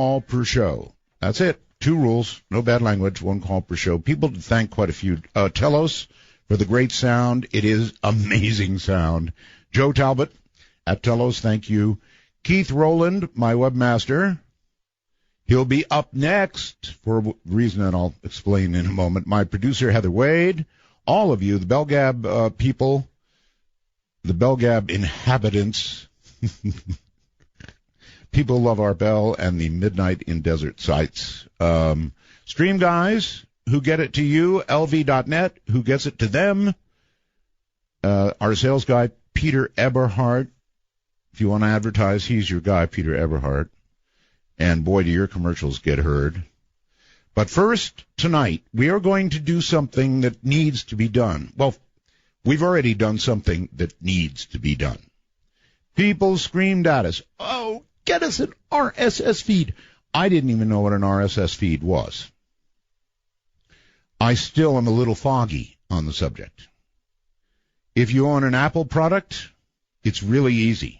call per show. That's it. 2 rules. No bad language. 1 call per show. People to thank quite a few. Telos for the great sound. It is amazing sound. Joe Talbot at Telos, thank you. Keith Rowland, my webmaster. He'll be up next for a reason that I'll explain in a moment. My producer, Heather Wade. All of you, the Belgab people, the Belgab inhabitants. People love our bell and the Midnight in Desert sites. Stream guys who get it to you, lv.net, who gets it to them. Our sales guy, Peter Eberhardt. If you want to advertise, he's your guy, Peter Eberhardt. And boy, do your commercials get heard. But first, tonight, we are going to do something that needs to be done. Well, we've already done something that needs to be done. People screamed at us, oh, get us an RSS feed. I didn't even know what an RSS feed was. I still am a little foggy on the subject. If you own an Apple product, it's really easy.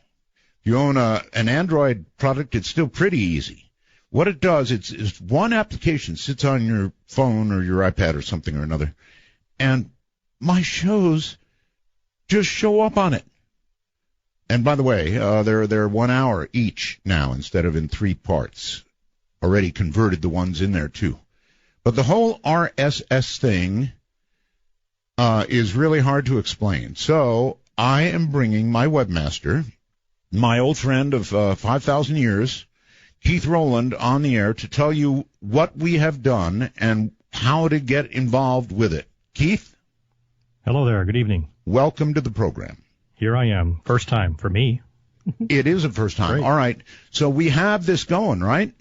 If you own an Android product, it's still pretty easy. What it does, it's one application sits on your phone or your iPad or something or another, and my shows just show up on it. And by the way, they're 1 hour each now instead of in 3 parts. Already converted the ones in there too. But the whole RSS thing is really hard to explain. So I am bringing my webmaster, my old friend of 5,000 years, Keith Rowland, on the air to tell you what we have done and how to get involved with it. Keith? Hello there. Good evening. Welcome to the program. Here I am. First time for me. It is a first time. Great. All right. So we have this going, right?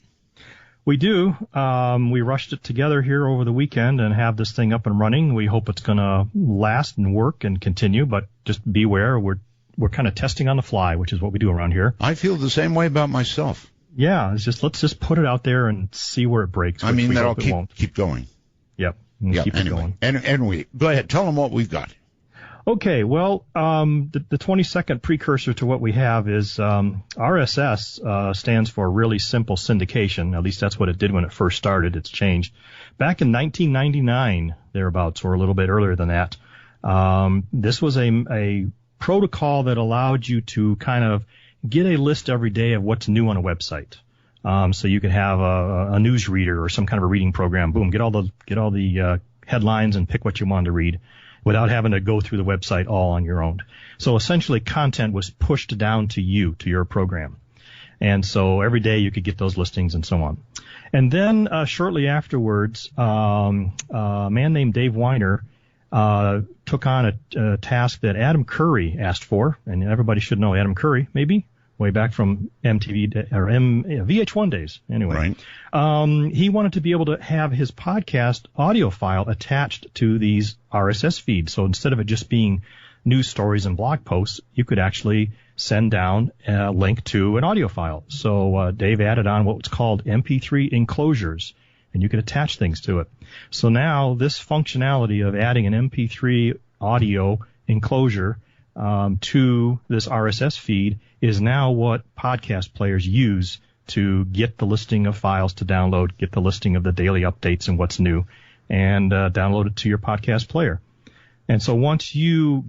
We do. We rushed it together here over the weekend and have this thing up and running. We hope it's going to last and work and continue, but just beware. We're kind of testing on the fly, which is what we do around here. I feel the same way about myself. Yeah, let's just put it out there and see where it breaks. I mean, that'll keep going. Yep. Keep it going. And go ahead, tell them what we've got. Okay, well, the 22nd precursor to what we have is RSS stands for Really Simple Syndication. At least that's what it did when it first started. It's changed. Back in 1999, thereabouts, or a little bit earlier than that, this was a protocol that allowed you to kind of get a list every day of what's new on a website. So you could have a news reader or some kind of a reading program. Boom, get all the headlines and pick what you want to read without having to go through the website all on your own. So essentially content was pushed down to you, to your program. And so every day you could get those listings and so on. And then shortly afterwards, a man named Dave Weiner took on a task that Adam Curry asked for, and everybody should know Adam Curry, maybe, way back from MTV or VH1 days. Anyway, right. He wanted to be able to have his podcast audio file attached to these RSS feeds. So instead of it just being news stories and blog posts, you could actually send down a link to an audio file. So Dave added on what was called MP3 enclosures, and you could attach things to it. So now this functionality of adding an MP3 audio enclosure to this RSS feed is now what podcast players use to get the listing of files to download, get the listing of the daily updates and what's new, and download it to your podcast player. And so once you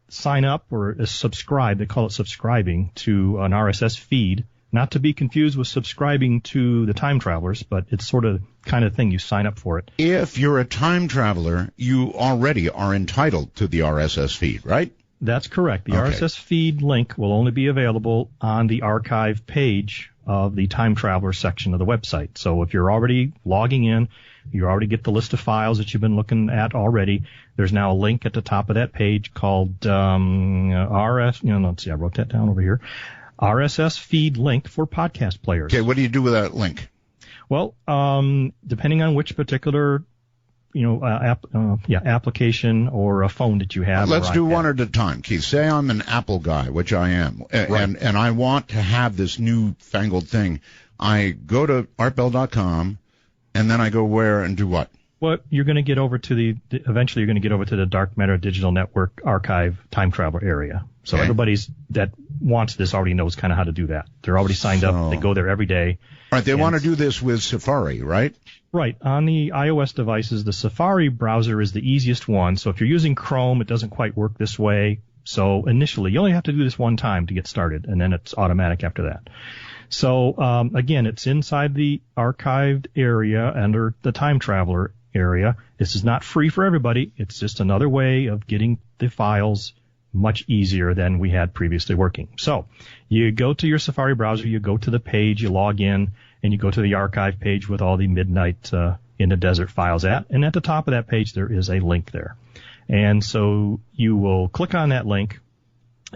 sign up or subscribe, they call it subscribing to an RSS feed, not to be confused with subscribing to the Time Travelers, but it's sort of kind of thing you sign up for it. If you're a time traveler, you already are entitled to the RSS feed, right? That's correct. The RSS feed link will only be available on the archive page of the Time Traveler section of the website. So if you're already logging in, you already get the list of files that you've been looking at already. There's now a link at the top of that page called let's see, I wrote that down over here. RSS feed link for podcast players. Okay, what do you do with that link? Well, depending on which particular application or a phone that you have. Let's do one at a time, Keith. Say I'm an Apple guy, which I am, and I want to have this newfangled thing. I go to artbell.com, and then I go where and do what? Well, you're going to get over to eventually you're going to get over to the Dark Matter Digital Network archive time traveler area. So everybody's that wants this already knows kind of how to do that. They're already signed up. They go there every day. All right, they want to do this with Safari, right? Right. On the iOS devices, the Safari browser is the easiest one. So if you're using Chrome, it doesn't quite work this way. So initially, you only have to do this one time to get started, and then it's automatic after that. So again, it's inside the archived area under the time traveler area. This is not free for everybody. It's just another way of getting the files much easier than we had previously working. So you go to your Safari browser, you go to the page, you log in, and you go to the archive page with all the Midnight in the Desert files at. And at the top of that page, there is a link there. And so you will click on that link,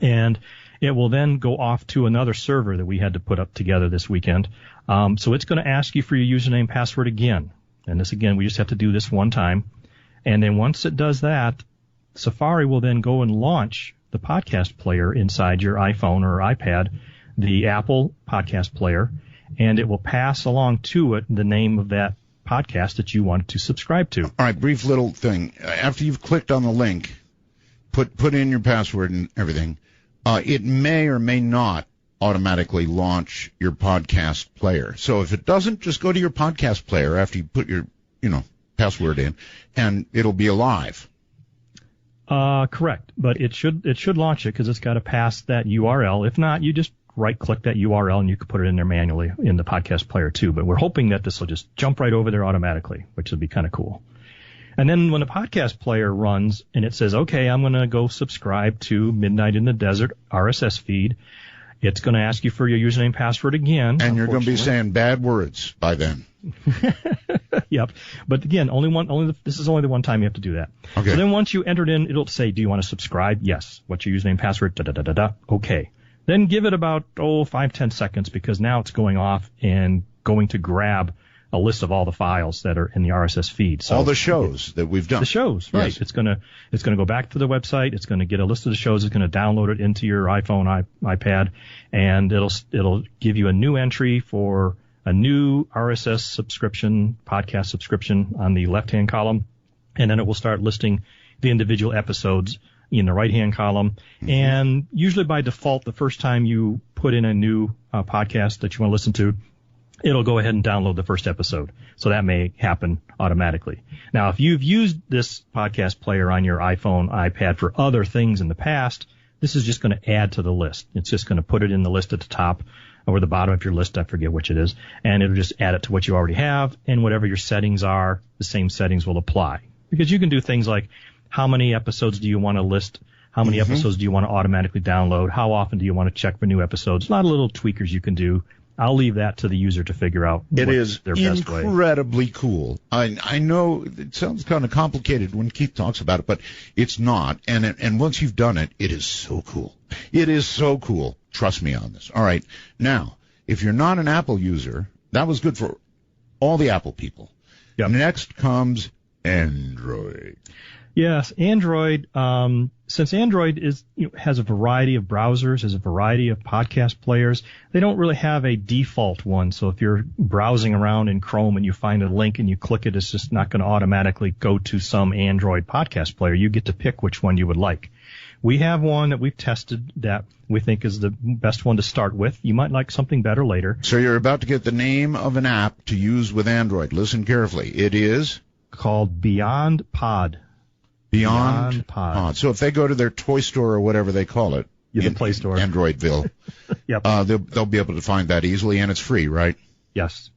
and it will then go off to another server that we had to put up together this weekend. So it's going to ask you for your username and password again. And this, again, we just have to do this one time. And then once it does that, Safari will then go and launch the podcast player inside your iPhone or iPad, the Apple podcast player, and it will pass along to it the name of that podcast that you wanted to subscribe to. All right, brief little thing. After you've clicked on the link, put in your password and everything, it may or may not automatically launch your podcast player. So if it doesn't, just go to your podcast player after you put your, password in, and it'll be alive. Correct, but it should launch it because it's got to pass that URL. If not, you just right-click that URL and you can put it in there manually in the podcast player too. But we're hoping that this will just jump right over there automatically, which would be kind of cool. And then when the podcast player runs and it says, okay, I'm going to go subscribe to Midnight in the Desert RSS feed, it's going to ask you for your username and password again. And you're going to be saying bad words by then. Yep. But again, this is only the one time you have to do that. Okay. So then once you enter it in, it'll say, do you want to subscribe? Yes. What's your username and password? Da-da-da-da-da. Okay. Then give it about, 5-10 seconds because now it's going off and going to grab a list of all the files that are in the RSS feed. So all the shows that we've done. The shows, right. Yes. It's going to go back to the website. It's going to get a list of the shows. It's going to download it into your iPhone, iPad, and it'll give you a new entry for a new RSS subscription, podcast subscription on the left-hand column, and then it will start listing the individual episodes in the right-hand column. Mm-hmm. And usually by default, the first time you put in a new podcast that you want to listen to, it'll go ahead and download the first episode. So that may happen automatically. Now, if you've used this podcast player on your iPhone, iPad for other things in the past, this is just going to add to the list. It's just going to put it in the list at the top or the bottom of your list. I forget which it is. And it'll just add it to what you already have. And whatever your settings are, the same settings will apply. Because you can do things like how many episodes do you want to list? How many episodes do you want to automatically download? How often do you want to check for new episodes? A lot of little tweakers you can do. I'll leave that to the user to figure out it what is their best way. Incredibly cool. I know it sounds kind of complicated when Keith talks about it, but it's not. And once you've done it, it is so cool. It is so cool. Trust me on this. All right. Now, if you're not an Apple user, that was good for all the Apple people. Yep. Next comes Android. Yes, Android. Since Android has a variety of browsers, has a variety of podcast players, they don't really have a default one. So if you're browsing around in Chrome and you find a link and you click it, it's just not going to automatically go to some Android podcast player. You get to pick which one you would like. We have one that we've tested that we think is the best one to start with. You might like something better later. So you're about to get the name of an app to use with Android. Listen carefully. It is called Beyond Pod. Beyond Pod. So if they go to their toy store or whatever they call it, the Play Store, Androidville, yep, they'll be able to find that easily, and it's free, right? Yes.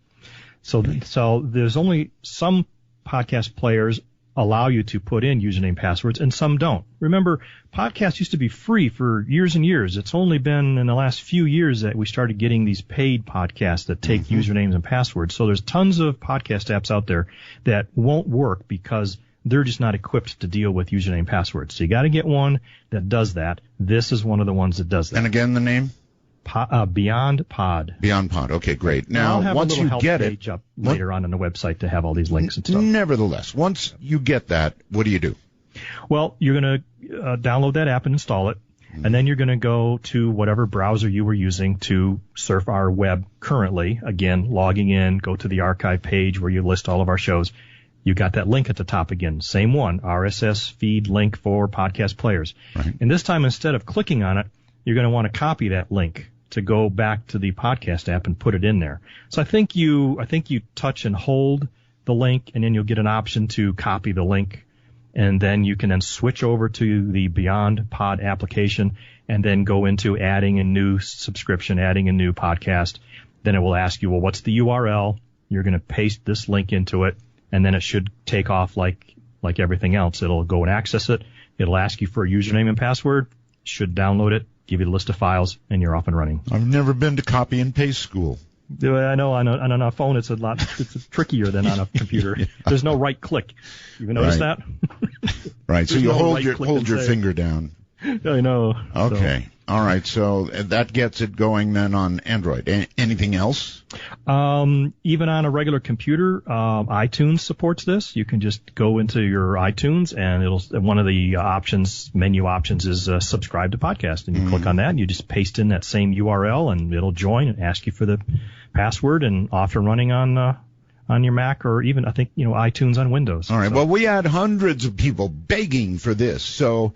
So there's only some podcast players allow you to put in username passwords, and some don't. Remember, podcasts used to be free for years and years. It's only been in the last few years that we started getting these paid podcasts that take usernames and passwords. So there's tons of podcast apps out there that won't work because they're just not equipped to deal with username and passwords. So you got to get one that does that. This is one of the ones that does that. And again, the name? Beyond Pod. Beyond Pod. Okay, great. Now, I'll have once a little you help get page up later on the website to have all these links and stuff. Nevertheless, once you get that, what do you do? Well, you're going to download that app and install it, and then you're going to go to whatever browser you were using to surf our web currently. Again, logging in, go to the archive page where you list all of our shows. you got that link at the top again. Same one, RSS feed link for podcast players. Right. And this time, instead of clicking on it, you're going to want to copy that link to go back to the podcast app and put it in there. So I think you touch and hold the link, and then you'll get an option to copy the link, and then you can then switch over to the Beyond Pod application and then go into adding a new subscription, adding a new podcast. Then it will ask you, well, what's the URL? You're going to paste this link into it, and then it should take off like everything else. It'll go and access it. It'll ask you for a username and password, should download it, give you the list of files, and you're off and running. I've never been to copy and paste school. I know on a phone it's trickier than on a computer. Yeah. There's no right click. You notice that? Right. So you hold your finger down. I know. Okay. All right. So that gets it going then on Android. Anything else? Even on a regular computer, iTunes supports this. You can just go into your iTunes, and one of the menu options is subscribe to podcast, and you click on that, and you just paste in that same URL, and it'll join and ask you for the password, and off and running on your Mac, or even I think iTunes on Windows. All right. So. Well, we had hundreds of people begging for this, so.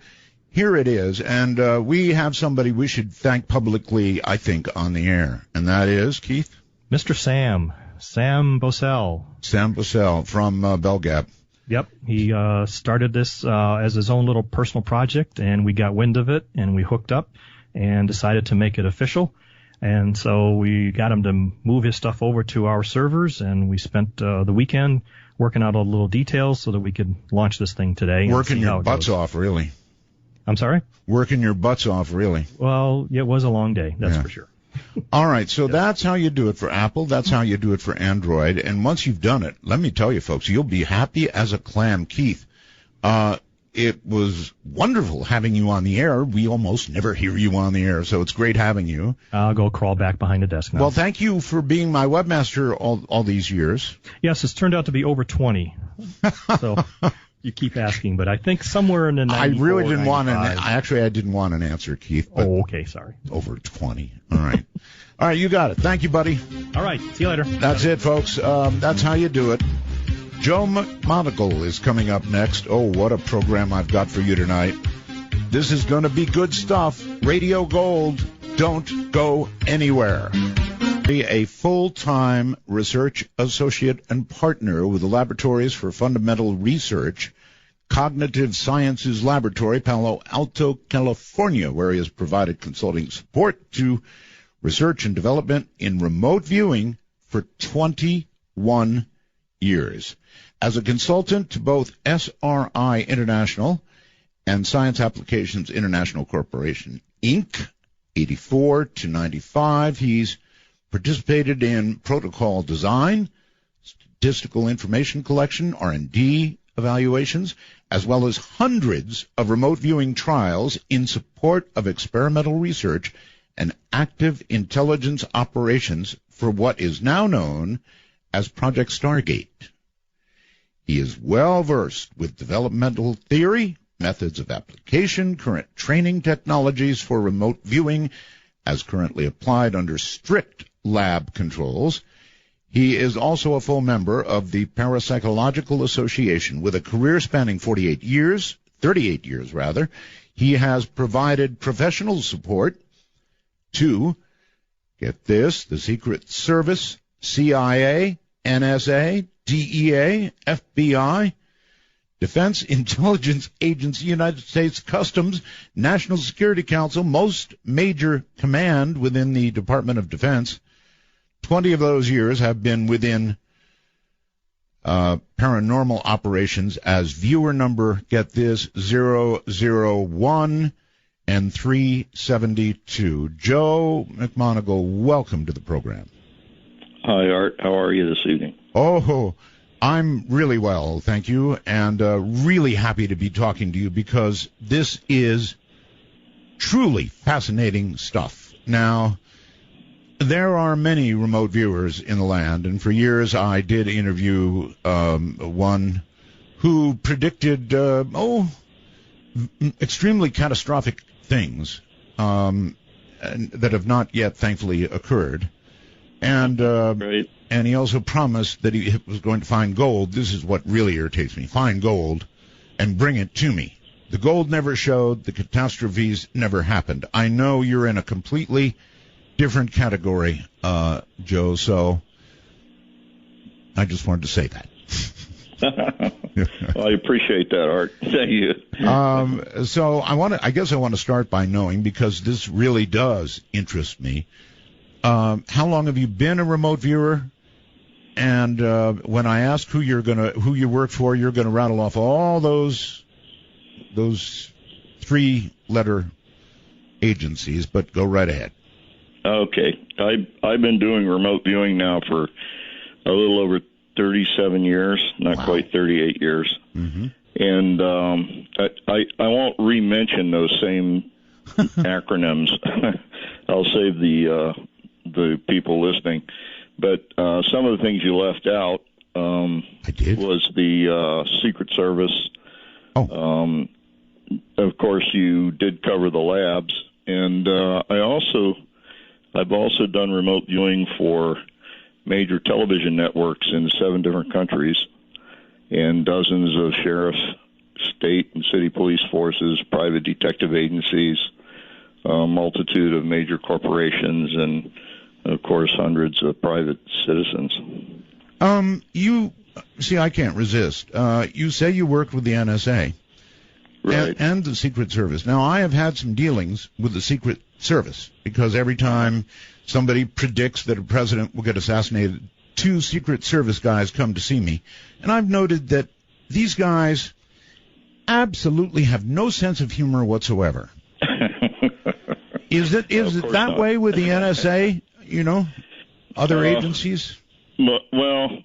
Here it is, and we have somebody we should thank publicly, I think, on the air, and that is, Keith? Mr. Sam Bosell. Sam Bosell from Bell Gap. Yep, he started this as his own little personal project, and we got wind of it, and we hooked up and decided to make it official. And so we got him to move his stuff over to our servers, and we spent the weekend working out all the little details so that we could launch this thing today. Working your butts off, really. I'm sorry? Working your butts off, really. Well, it was a long day, that's for sure. All right, so that's how you do it for Apple. That's how you do it for Android. And once you've done it, let me tell you, folks, you'll be happy as a clam. Keith, it was wonderful having you on the air. We almost never hear you on the air, so it's great having you. I'll go crawl back behind the desk now. Well, thank you for being my webmaster all these years. Yes, it's turned out to be over 20. So... You keep asking, but I think somewhere in the 94, I really didn't 95. want I didn't want an answer, Keith. But okay, sorry. Over 20. All right. All right, you got it. Thank you, buddy. All right, see you later. That's it, folks. That's how you do it. Joe McMoneagle is coming up next. Oh, what a program I've got for you tonight. This is going to be good stuff. Radio Gold. Don't go anywhere. A full-time research associate and partner with the Laboratories for Fundamental Research, Cognitive Sciences Laboratory, Palo Alto, California, where he has provided consulting support to research and development in remote viewing for 21 years. As a consultant to both SRI International and Science Applications International Corporation, Inc., 84 to 95, he's participated in protocol design, statistical information collection, R&D evaluations, as well as hundreds of remote viewing trials in support of experimental research and active intelligence operations for what is now known as Project Stargate. He is well versed with developmental theory, methods of application, current training technologies for remote viewing as currently applied under strict lab controls. He is also a full member of the Parapsychological Association with a career spanning 38 years. He has provided professional support to, get this, the Secret Service, CIA, NSA, DEA, FBI, Defense Intelligence Agency, United States Customs, National Security Council, most major command within the Department of Defense. 20 of those years have been within paranormal operations as viewer number, get this, 001 and 372. Joe McMoneagle, welcome to the program. Hi, Art. How are you this evening? Oh, I'm really well, thank you, and really happy to be talking to you because this is truly fascinating stuff. Now, there are many remote viewers in the land, and for years I did interview one who predicted, extremely catastrophic things that have not yet, thankfully, occurred. And Right. and he also promised that he was going to find gold. This is what really irritates me. Find gold and bring it to me. The gold never showed. The catastrophes never happened. I know you're in a completely different category, Joe, so I just wanted to say that. Well, I appreciate that, Art. Thank you. So I guess I want to start by knowing, because this really does interest me. How long have you been a remote viewer? And when I ask who you work for, you're gonna rattle off all those 3-letter agencies. But go right ahead. Okay, I've been doing remote viewing now for a little over 37 years, not Wow. quite 38 years. Mm-hmm. And I won't re-mention those same acronyms. I'll save the people listening. But some of the things you left out I did. was the Secret Service. Oh. Of course, you did cover the labs, and I've also done remote viewing for major television networks in 7 different countries, and dozens of sheriffs, state and city police forces, private detective agencies, a multitude of major corporations, and of course hundreds of private citizens. You see, I can't resist. You say you worked with the NSA. Right. And the Secret Service. Now, I have had some dealings with the Secret Service, because every time somebody predicts that a president will get assassinated, 2 Secret Service guys come to see me. And I've noted that these guys absolutely have no sense of humor whatsoever. Is it that not. way with the NSA, other agencies? Well,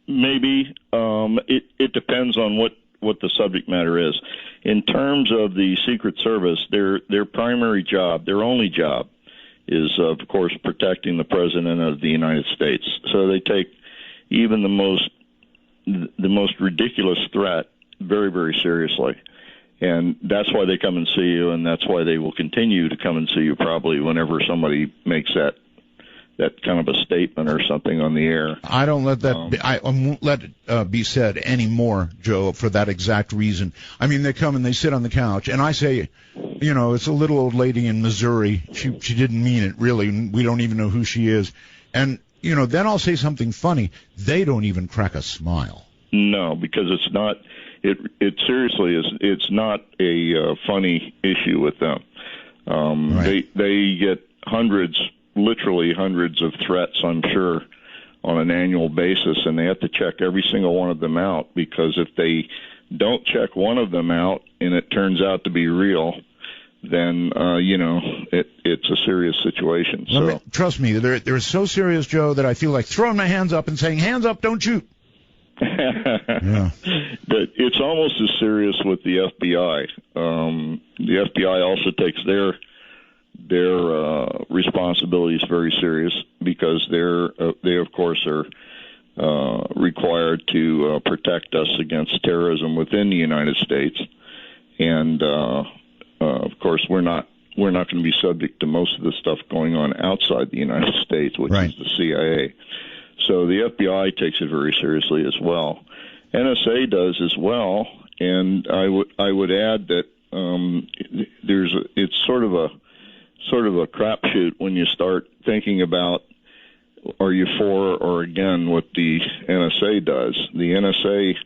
maybe. It depends on what the subject matter is. In terms of the Secret Service, their primary job, their only job, is, of course, protecting the President of the United States. So they take even the most ridiculous threat very, very seriously. And that's why they come and see you, and that's why they will continue to come and see you probably whenever somebody makes that kind of a statement or something on the air. I don't let that I won't let it be said anymore, Joe, for that exact reason. I mean, they come and they sit on the couch, and I say, it's a little old lady in Missouri. She didn't mean it, really. We don't even know who she is. And, then I'll say something funny. They don't even crack a smile. No, because it's not. It seriously is. It's not a funny issue with them. Right. They get literally hundreds of threats, I'm sure, on an annual basis, and they have to check every single one of them out, because if they don't check one of them out and it turns out to be real, then it's a serious situation. Trust me, they're so serious, Joe, that I feel like throwing my hands up and saying, "Hands up, don't shoot." Yeah. But it's almost as serious with the FBI. The FBI also takes their responsibilities very serious, because they of course are required to protect us against terrorism within the United States, and of course we're not going to be subject to most of the stuff going on outside the United States, which Right. is the CIA. So the FBI takes it very seriously as well. NSA does as well, and I would add that it's sort of a crapshoot when you start thinking about, are you for or against what the NSA does? The NSA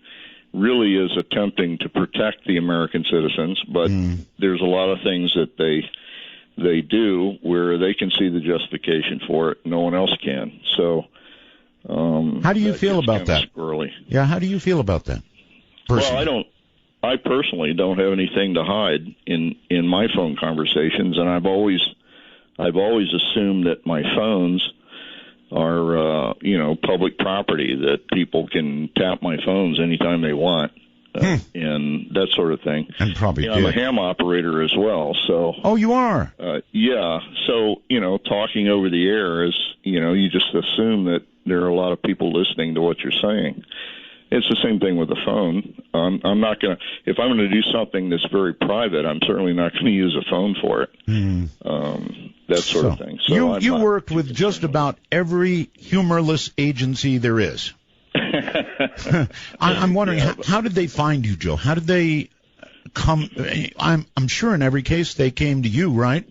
really is attempting to protect the American citizens, but there's a lot of things that they do where they can see the justification for it. No one else can. So how do you feel about that? Squirrely. Yeah, how do you feel about that? Personally? Well, I personally don't have anything to hide in my phone conversations, and I've always assumed that my phones are public property, that people can tap my phones anytime they want, and that sort of thing. And probably I'm a ham operator as well, so. Oh, you are? Yeah. So talking over the air is you just assume that there are a lot of people listening to what you're saying. It's the same thing with the phone. I'm not going to, if I'm going to do something that's very private, I'm certainly not going to use a phone for it. that sort of thing. So you worked with just about every humorless agency there is. I'm wondering, how did they find you, Joe? How did they come? I'm sure in every case they came to you, right?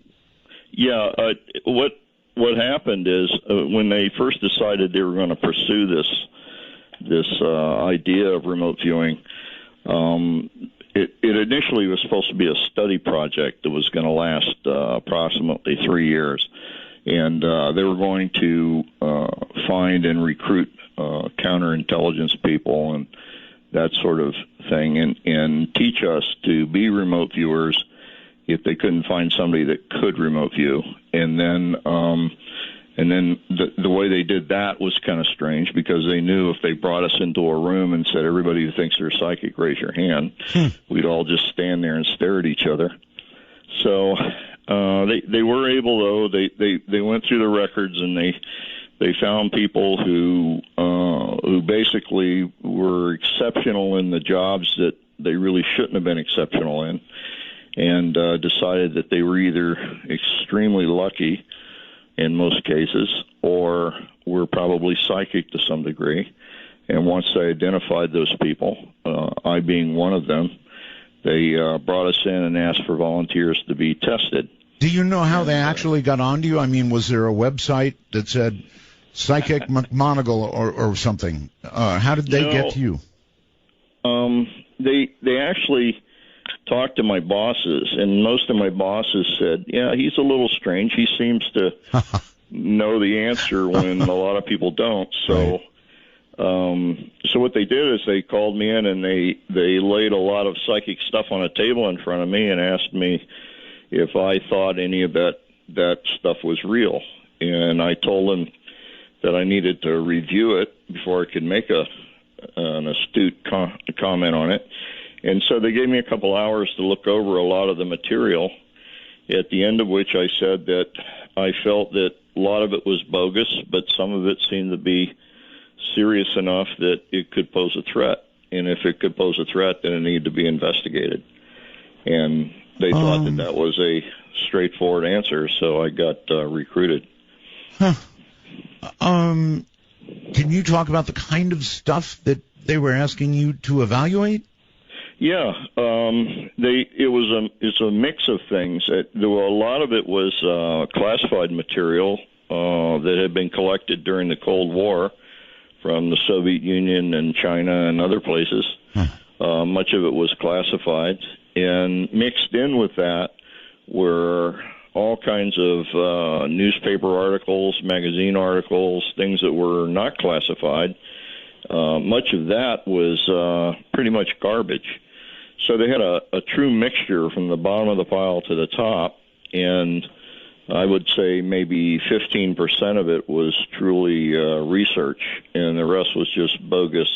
Yeah. What happened is when they first decided they were going to pursue this idea of remote viewing, it initially was supposed to be a study project that was going to last approximately 3 years, and they were going to find and recruit counterintelligence people and that sort of thing, and teach us to be remote viewers if they couldn't find somebody that could remote view. And then the way they did that was kind of strange, because they knew if they brought us into a room and said, everybody who thinks they're psychic, raise your hand, we'd all just stand there and stare at each other. So they were able, though. They went through the records, and they found people who basically were exceptional in the jobs that they really shouldn't have been exceptional in, and decided that they were either extremely lucky in most cases, or were probably psychic to some degree. And once they identified those people, I being one of them, they brought us in and asked for volunteers to be tested. Do you know how they actually got onto you? I mean, was there a website that said Psychic McMoneagle or something? How did they get to you? They actually talked to my bosses, and most of my bosses said, yeah, he's a little strange. He seems to know the answer when a lot of people don't. So so what they did is they called me in, and they laid a lot of psychic stuff on a table in front of me and asked me if I thought any of that stuff was real. And I told them that I needed to review it before I could make an astute comment on it. And so they gave me a couple hours to look over a lot of the material, at the end of which I said that I felt that a lot of it was bogus, but some of it seemed to be serious enough that it could pose a threat. And if it could pose a threat, then it needed to be investigated. And they thought that was a straightforward answer, so I got recruited. Can you talk about the kind of stuff that they were asking you to evaluate? Yeah, it's a mix of things. A lot of it was classified material that had been collected during the Cold War from the Soviet Union and China and other places. Much of it was classified, and mixed in with that were all kinds of newspaper articles, magazine articles, things that were not classified. Much of that was pretty much garbage. So they had a true mixture from the bottom of the pile to the top, and I would say maybe 15% of it was truly research, and the rest was just bogus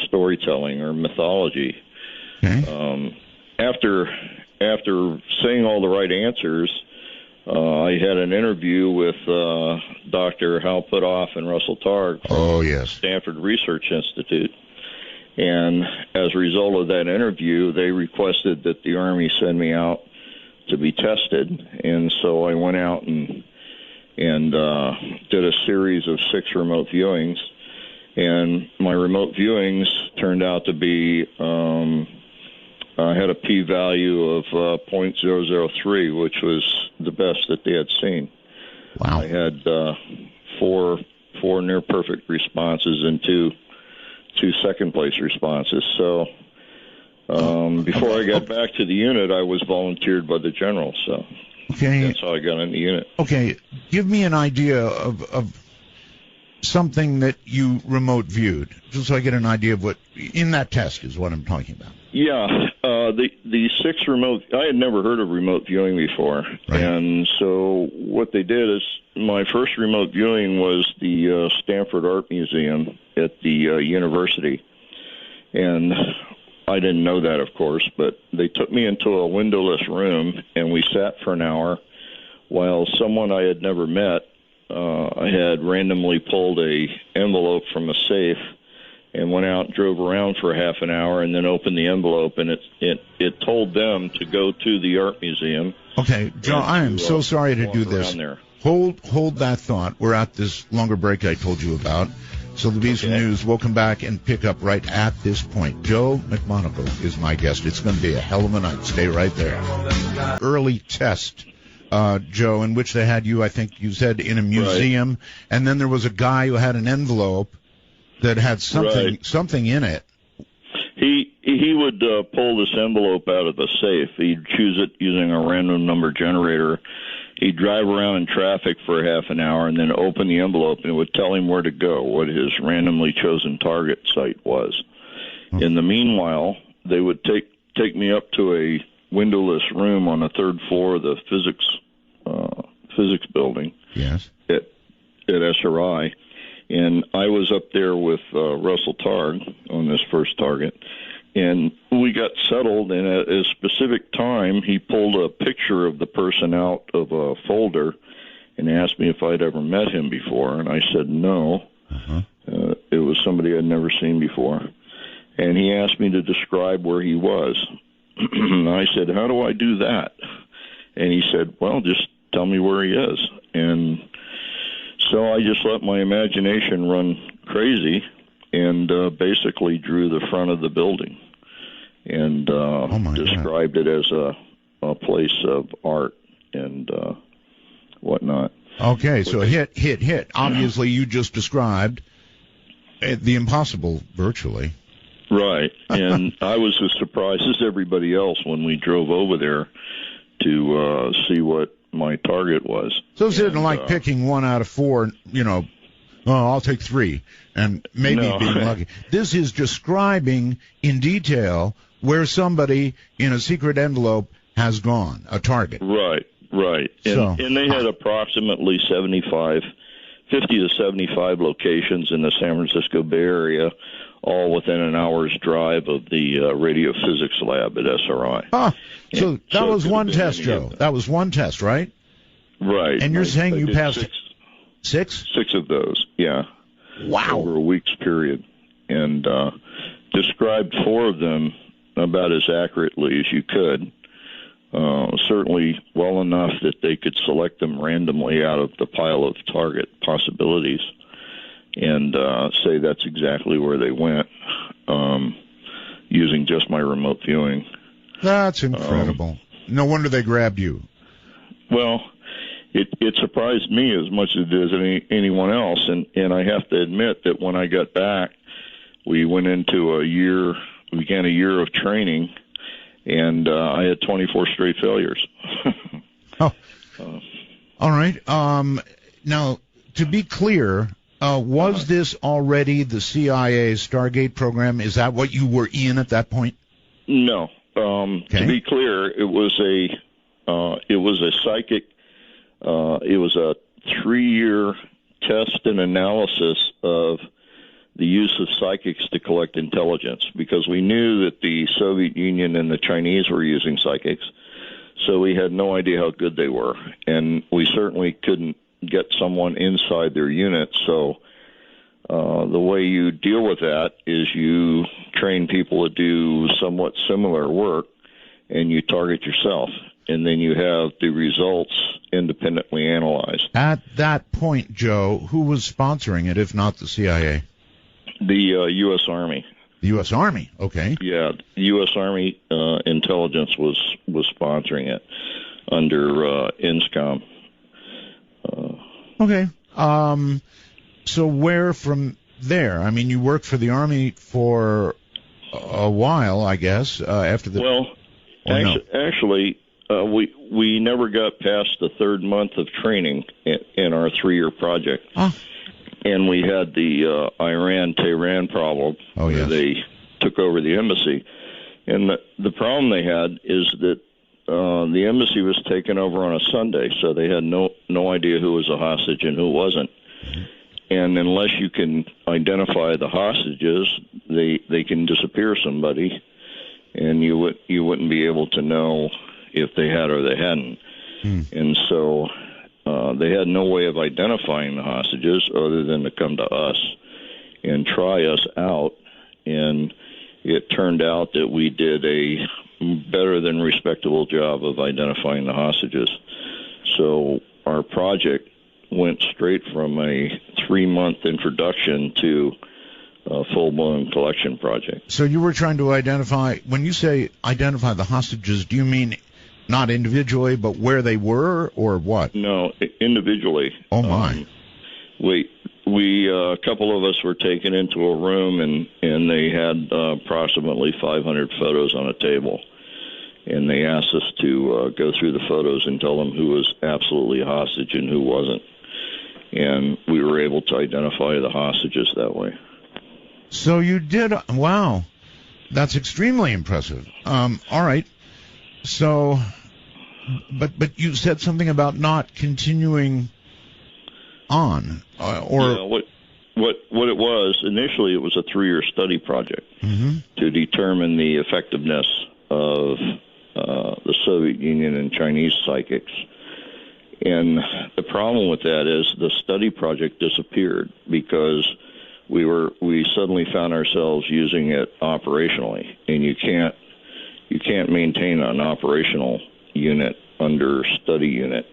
storytelling or mythology. Okay. After saying all the right answers, I had an interview with Dr. Hal Puthoff and Russell Targ from Stanford Research Institute. And as a result of that interview, they requested that the Army send me out to be tested. And so I went out and did a series of 6 remote viewings. And my remote viewings turned out to be, I had a p-value of 0.003, which was the best that they had seen. Wow. I had four near-perfect responses and two second-place responses. So before I got back to the unit, I was volunteered by the general. So that's how I got in the unit. Okay, give me an idea of something that you remote viewed, just so I get an idea of what in that test is what I'm talking about. Yeah, the 6 remote. I had never heard of remote viewing before, right. And so what they did is my first remote viewing was the Stanford Art Museum at the university, and I didn't know that, of course, but they took me into a windowless room, and we sat for an hour while someone I had never met I had randomly pulled a envelope from a safe and went out and drove around for half an hour and then opened the envelope, and it told them to go to the art museum. Okay, Joe, I am so sorry to do this. Hold that thought. We're at this longer break I told you about. So there'll be some news. We'll come back and pick up right at this point. Joe McMoneagle is my guest. It's going to be a hell of a night. Stay right there. Early test, Joe, in which they had you, I think you said, in a museum, and then there was a guy who had an envelope that had something in it. He would pull this envelope out of the safe. He'd choose it using a random number generator. He'd drive around in traffic for half an hour and then open the envelope, and it would tell him where to go, what his randomly chosen target site was. In the meanwhile, they would take me up to a windowless room on the third floor of the physics building. Yes. At SRI. And I was up there with Russell Targ on this first target. And we got settled, and at a specific time, he pulled a picture of the person out of a folder and asked me if I'd ever met him before. And I said no. It was somebody I'd never seen before. And he asked me to describe where he was. And I said, how do I do that? And he said, well, just tell me where he is. And so I just let my imagination run crazy and basically drew the front of the building and described it as a place of art and whatnot. Okay, so hit. Obviously, you just described the impossible virtually. Right, and I was as surprised as everybody else when we drove over there to see what my target was. So it's not like picking 1 out of 4, I'll take 3, and maybe being lucky. This is describing in detail where somebody in a secret envelope has gone, a target. Right. And they had approximately 50 to 75 locations in the San Francisco Bay Area, all within an hour's drive of the radio physics lab at SRI. So that was one test, Joe. That was one test, right? Right. And you're saying you passed 6? 6 of those, yeah. Wow. Over a week's period. And described 4 of them about as accurately as you could. Certainly well enough that they could select them randomly out of the pile of target possibilities and say that's exactly where they went using just my remote viewing. That's incredible. No wonder they grabbed you. Well, it surprised me as much as it did anyone else, and I have to admit that when I got back, we went into began a year of training, and I had 24 straight failures. All right. Now, to be clear, was this already the CIA's Stargate program? Is that what you were in at that point? No. To be clear, it was a psychic. It was a 3-year test and analysis of the use of psychics to collect intelligence, because we knew that the Soviet Union and the Chinese were using psychics, so we had no idea how good they were, and we certainly couldn't get someone inside their unit. So the way you deal with that is you train people to do somewhat similar work, and you target yourself, and then you have the results independently analyzed. At that point, Joe, who was sponsoring it, if not the CIA? The U.S. Army. The U.S. Army, okay. Yeah, the U.S. Army intelligence was sponsoring it under INSCOM. Okay. So where from there? I mean, you worked for the Army for a while, I guess, after the... Well, actually, we never got past the 3rd month of training in our 3-year project. And we had the Iran-Tehran problem where they took over the embassy. And the problem they had is that the embassy was taken over on a Sunday, so they had no idea who was a hostage and who wasn't. And unless you can identify the hostages, they can disappear somebody, and you wouldn't be able to know if they had or they hadn't. And so they had no way of identifying the hostages other than to come to us. and try us out. And it turned out that we did a better than respectable job of identifying the hostages. So our project went straight from a 3-month introduction to a full-blown collection project. So you were trying to identify, when you say identify the hostages, do you mean not individually, but where they were, or what? No, individually. Oh, my. We a couple of us were taken into a room, and they had approximately 500 photos on a table. And they asked us to go through the photos and tell them who was absolutely a hostage and who wasn't. And we were able to identify the hostages that way. So you did. Wow. That's extremely impressive. All right. So, but you said something about not continuing on, or yeah, what it was initially, it was a 3-year study project to determine the effectiveness of the Soviet Union and Chinese psychics. And the problem with that is the study project disappeared because we suddenly found ourselves using it operationally, and you can't maintain an operational unit under study unit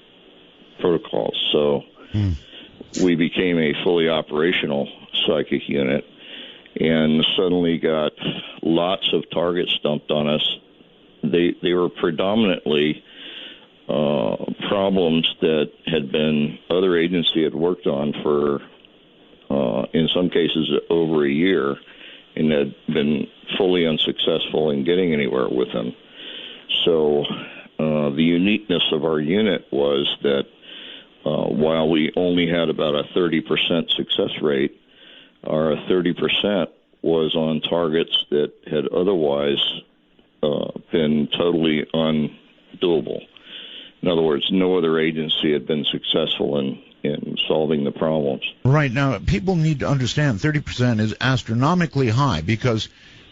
protocols. So we became a fully operational psychic unit, and suddenly got lots of targets dumped on us. They were predominantly problems that had been other agency had worked on for in some cases over a year, and had been fully unsuccessful in getting anywhere with them. So the uniqueness of our unit was that while we only had about a 30% success rate, our 30% was on targets that had otherwise been totally undoable. In other words, no other agency had been successful in solving the problems. Right. Now, people need to understand 30% is astronomically high, because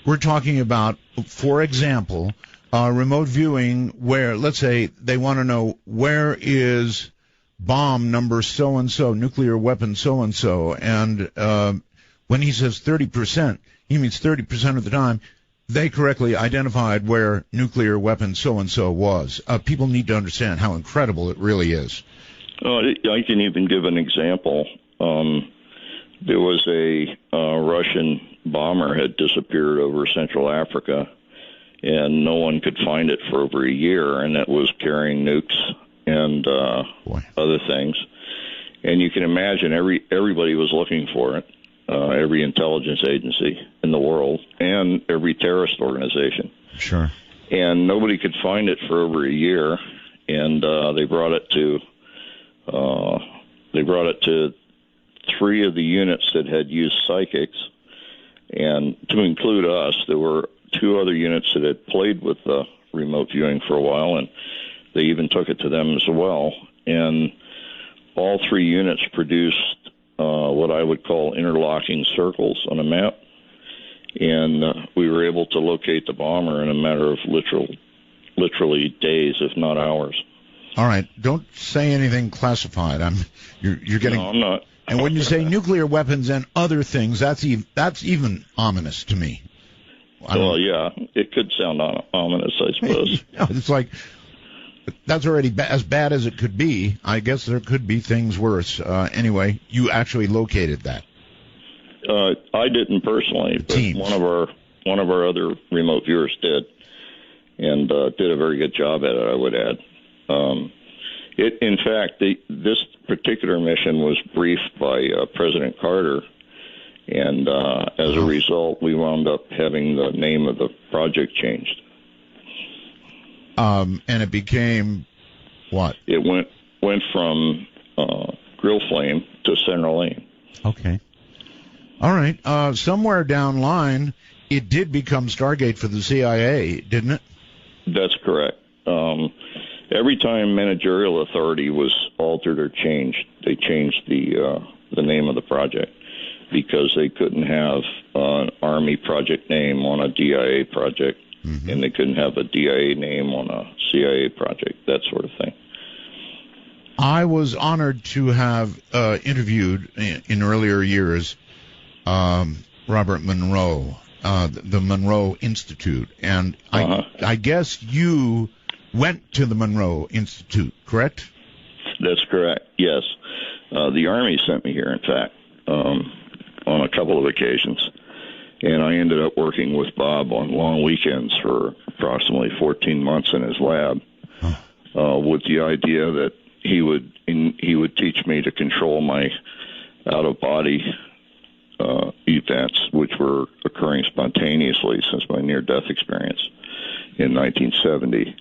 we're talking about, for example, remote viewing where, let's say, they want to know where is bomb number so-and-so, nuclear weapon so-and-so, and when he says 30%, he means 30% of the time they correctly identified where nuclear weapon so-and-so was. People need to understand how incredible it really is. I can even give an example. There was a Russian bomber had disappeared over Central Africa, and no one could find it for over a year, and it was carrying nukes and other things. And you can imagine everybody was looking for it, every intelligence agency in the world and every terrorist organization. Sure. And nobody could find it for over a year, and they brought it to 3 of the units that had used psychics, and to include us, there were 2 other units that had played with the remote viewing for a while, and they even took it to them as well. And all 3 units produced what I would call interlocking circles on a map, and we were able to locate the bomber in a matter of literally days, if not hours. All right, don't say anything classified. You're getting. No, I'm not. And when you say nuclear weapons and other things, that's even ominous to me. Well, yeah, it could sound ominous, I suppose. It's like that's already as bad as it could be. I guess there could be things worse. Anyway, you actually located that. I didn't personally, but one of our other remote viewers did, and did a very good job at it, I would add. In fact, this particular mission was briefed by President Carter, and as a result, we wound up having the name of the project changed. And it became what? It went from Grill Flame to Central Lane. Okay. All right. Somewhere down line, it did become Stargate for the CIA, didn't it? That's correct. Every time managerial authority was altered or changed, they changed the name of the project, because they couldn't have an Army project name on a DIA project, and they couldn't have a DIA name on a CIA project, that sort of thing. I was honored to have interviewed in earlier years Robert Monroe, the Monroe Institute, and I guess you went to the Monroe Institute, correct? That's correct, yes. The Army sent me here, in fact, on a couple of occasions. And I ended up working with Bob on long weekends for approximately 14 months in his lab, with the idea that he would teach me to control my out-of-body events, which were occurring spontaneously since my near-death experience in 1970.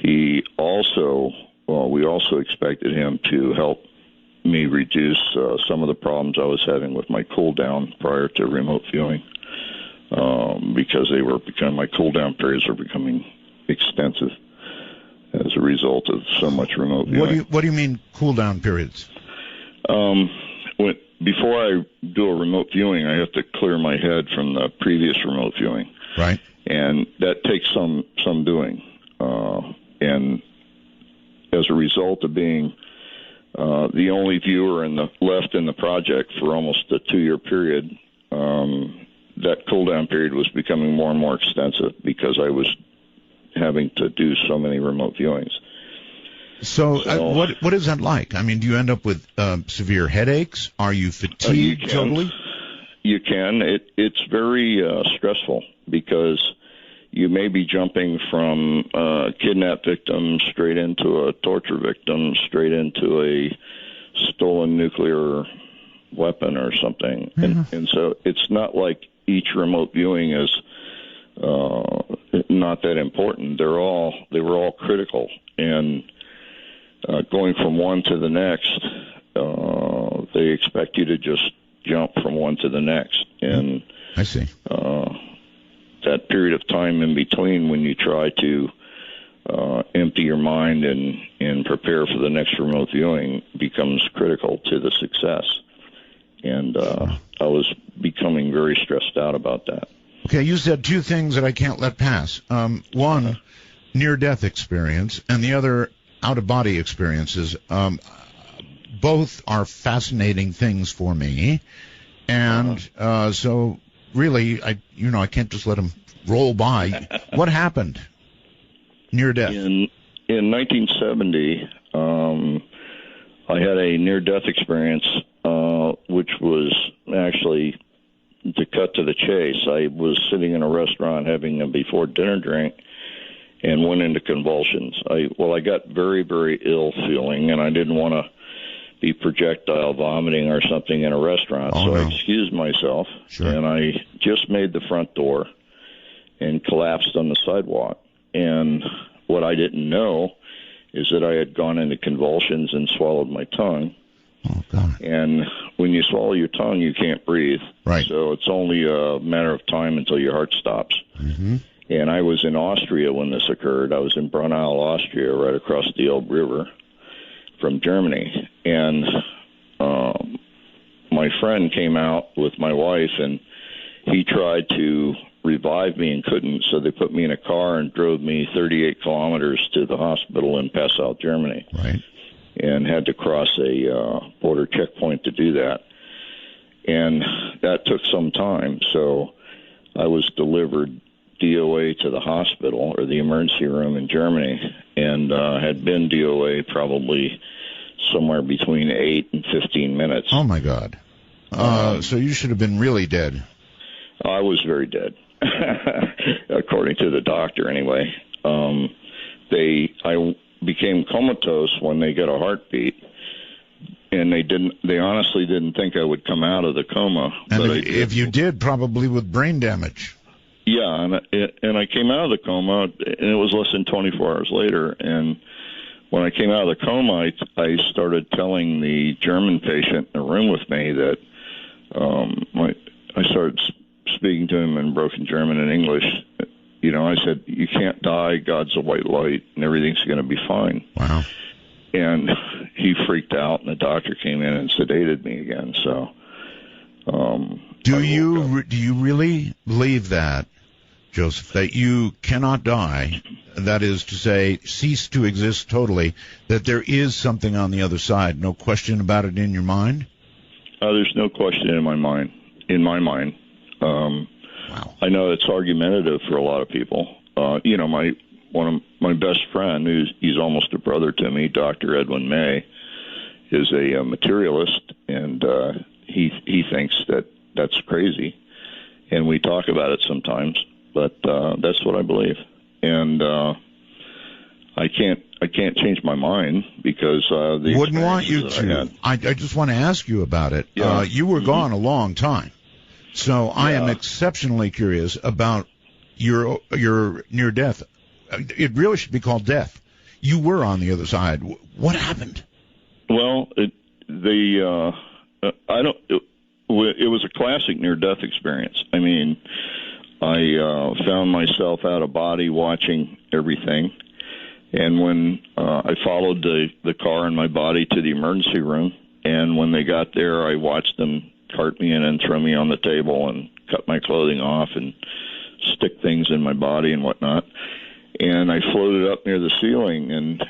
We also expected him to help me reduce some of the problems I was having with my cool down prior to remote viewing, because my cool down periods were becoming extensive as a result of so much remote viewing. What do you mean cool down periods? Before I do a remote viewing, I have to clear my head from the previous remote viewing. Right. And that takes some doing. And as a result of being the only viewer left in the project for almost a 2-year period, that cool-down period was becoming more and more extensive because I was having to do so many remote viewings. So what is that like? I mean, do you end up with severe headaches? Are you fatigued totally? You can. It's very stressful because you may be jumping from a kidnap victim straight into a torture victim, straight into a stolen nuclear weapon or something. Mm-hmm. And so it's not like each remote viewing is not that important. They were all critical. And going from one to the next, they expect you to just jump from one to the next. And I see. That period of time in between when you try to empty your mind and prepare for the next remote viewing becomes critical to the success. And I was becoming very stressed out about that. Okay, you said two things that I can't let pass. One, near-death experience, and the other, out-of-body experiences. Both are fascinating things for me. And so really, I can't just let them roll by. What happened near death? In 1970, I had a near-death experience, which was actually, to cut to the chase, I was sitting in a restaurant having a before-dinner drink and went into convulsions. I got very, very ill feeling, and I didn't want to be projectile vomiting or something in a restaurant. I excused myself, and I just made the front door and collapsed on the sidewalk. And what I didn't know is that I had gone into convulsions and swallowed my tongue. Oh, God. And when you swallow your tongue, you can't breathe. Right. So it's only a matter of time until your heart stops. Mm-hmm. And I was in Austria when this occurred. I was in Braunau, Austria, right across the Elbe River from Germany. And my friend came out with my wife, and he tried to revive me and couldn't, so they put me in a car and drove me 38 kilometers to the hospital in Passau, Germany. Right. And had to cross a border checkpoint to do that. And that took some time, so I was delivered DOA to the hospital, or the emergency room in Germany, and had been DOA probably somewhere between 8 and 15 minutes. Oh, my God. So you should have been really dead. I was very dead, according to the doctor anyway. I became comatose when they get a heartbeat, and they honestly didn't think I would come out of the coma. And but if you did, probably with brain damage. Yeah, and I came out of the coma, and it was less than 24 hours later. And when I came out of the coma, I started telling the German patient in the room with me that I started speaking to him in broken German and English. I said, "You can't die. God's a white light, and everything's going to be fine." Wow. And he freaked out, and the doctor came in and sedated me again. So, do you really believe that, Joseph, that you cannot die? That is to say, cease to exist totally. That there is something on the other side. No question about it in your mind. There's no question in my mind. in my mind. Wow. I know it's argumentative for a lot of people. One of my best friend, he's almost a brother to me, Dr. Edwin May, is a materialist, and he thinks that's crazy. And we talk about it sometimes, but that's what I believe. And I can't change my mind because the wouldn't want you to. I just want to ask you about it. Yeah. You were gone a long time, so I am exceptionally curious about your near death. It really should be called death. You were on the other side. What happened? Well, it was a classic near-death experience. I mean, I found myself out of body watching everything, and when I followed the car and my body to the emergency room, and when they got there, I watched them cart me in and throw me on the table and cut my clothing off and stick things in my body and whatnot. And I floated up near the ceiling, and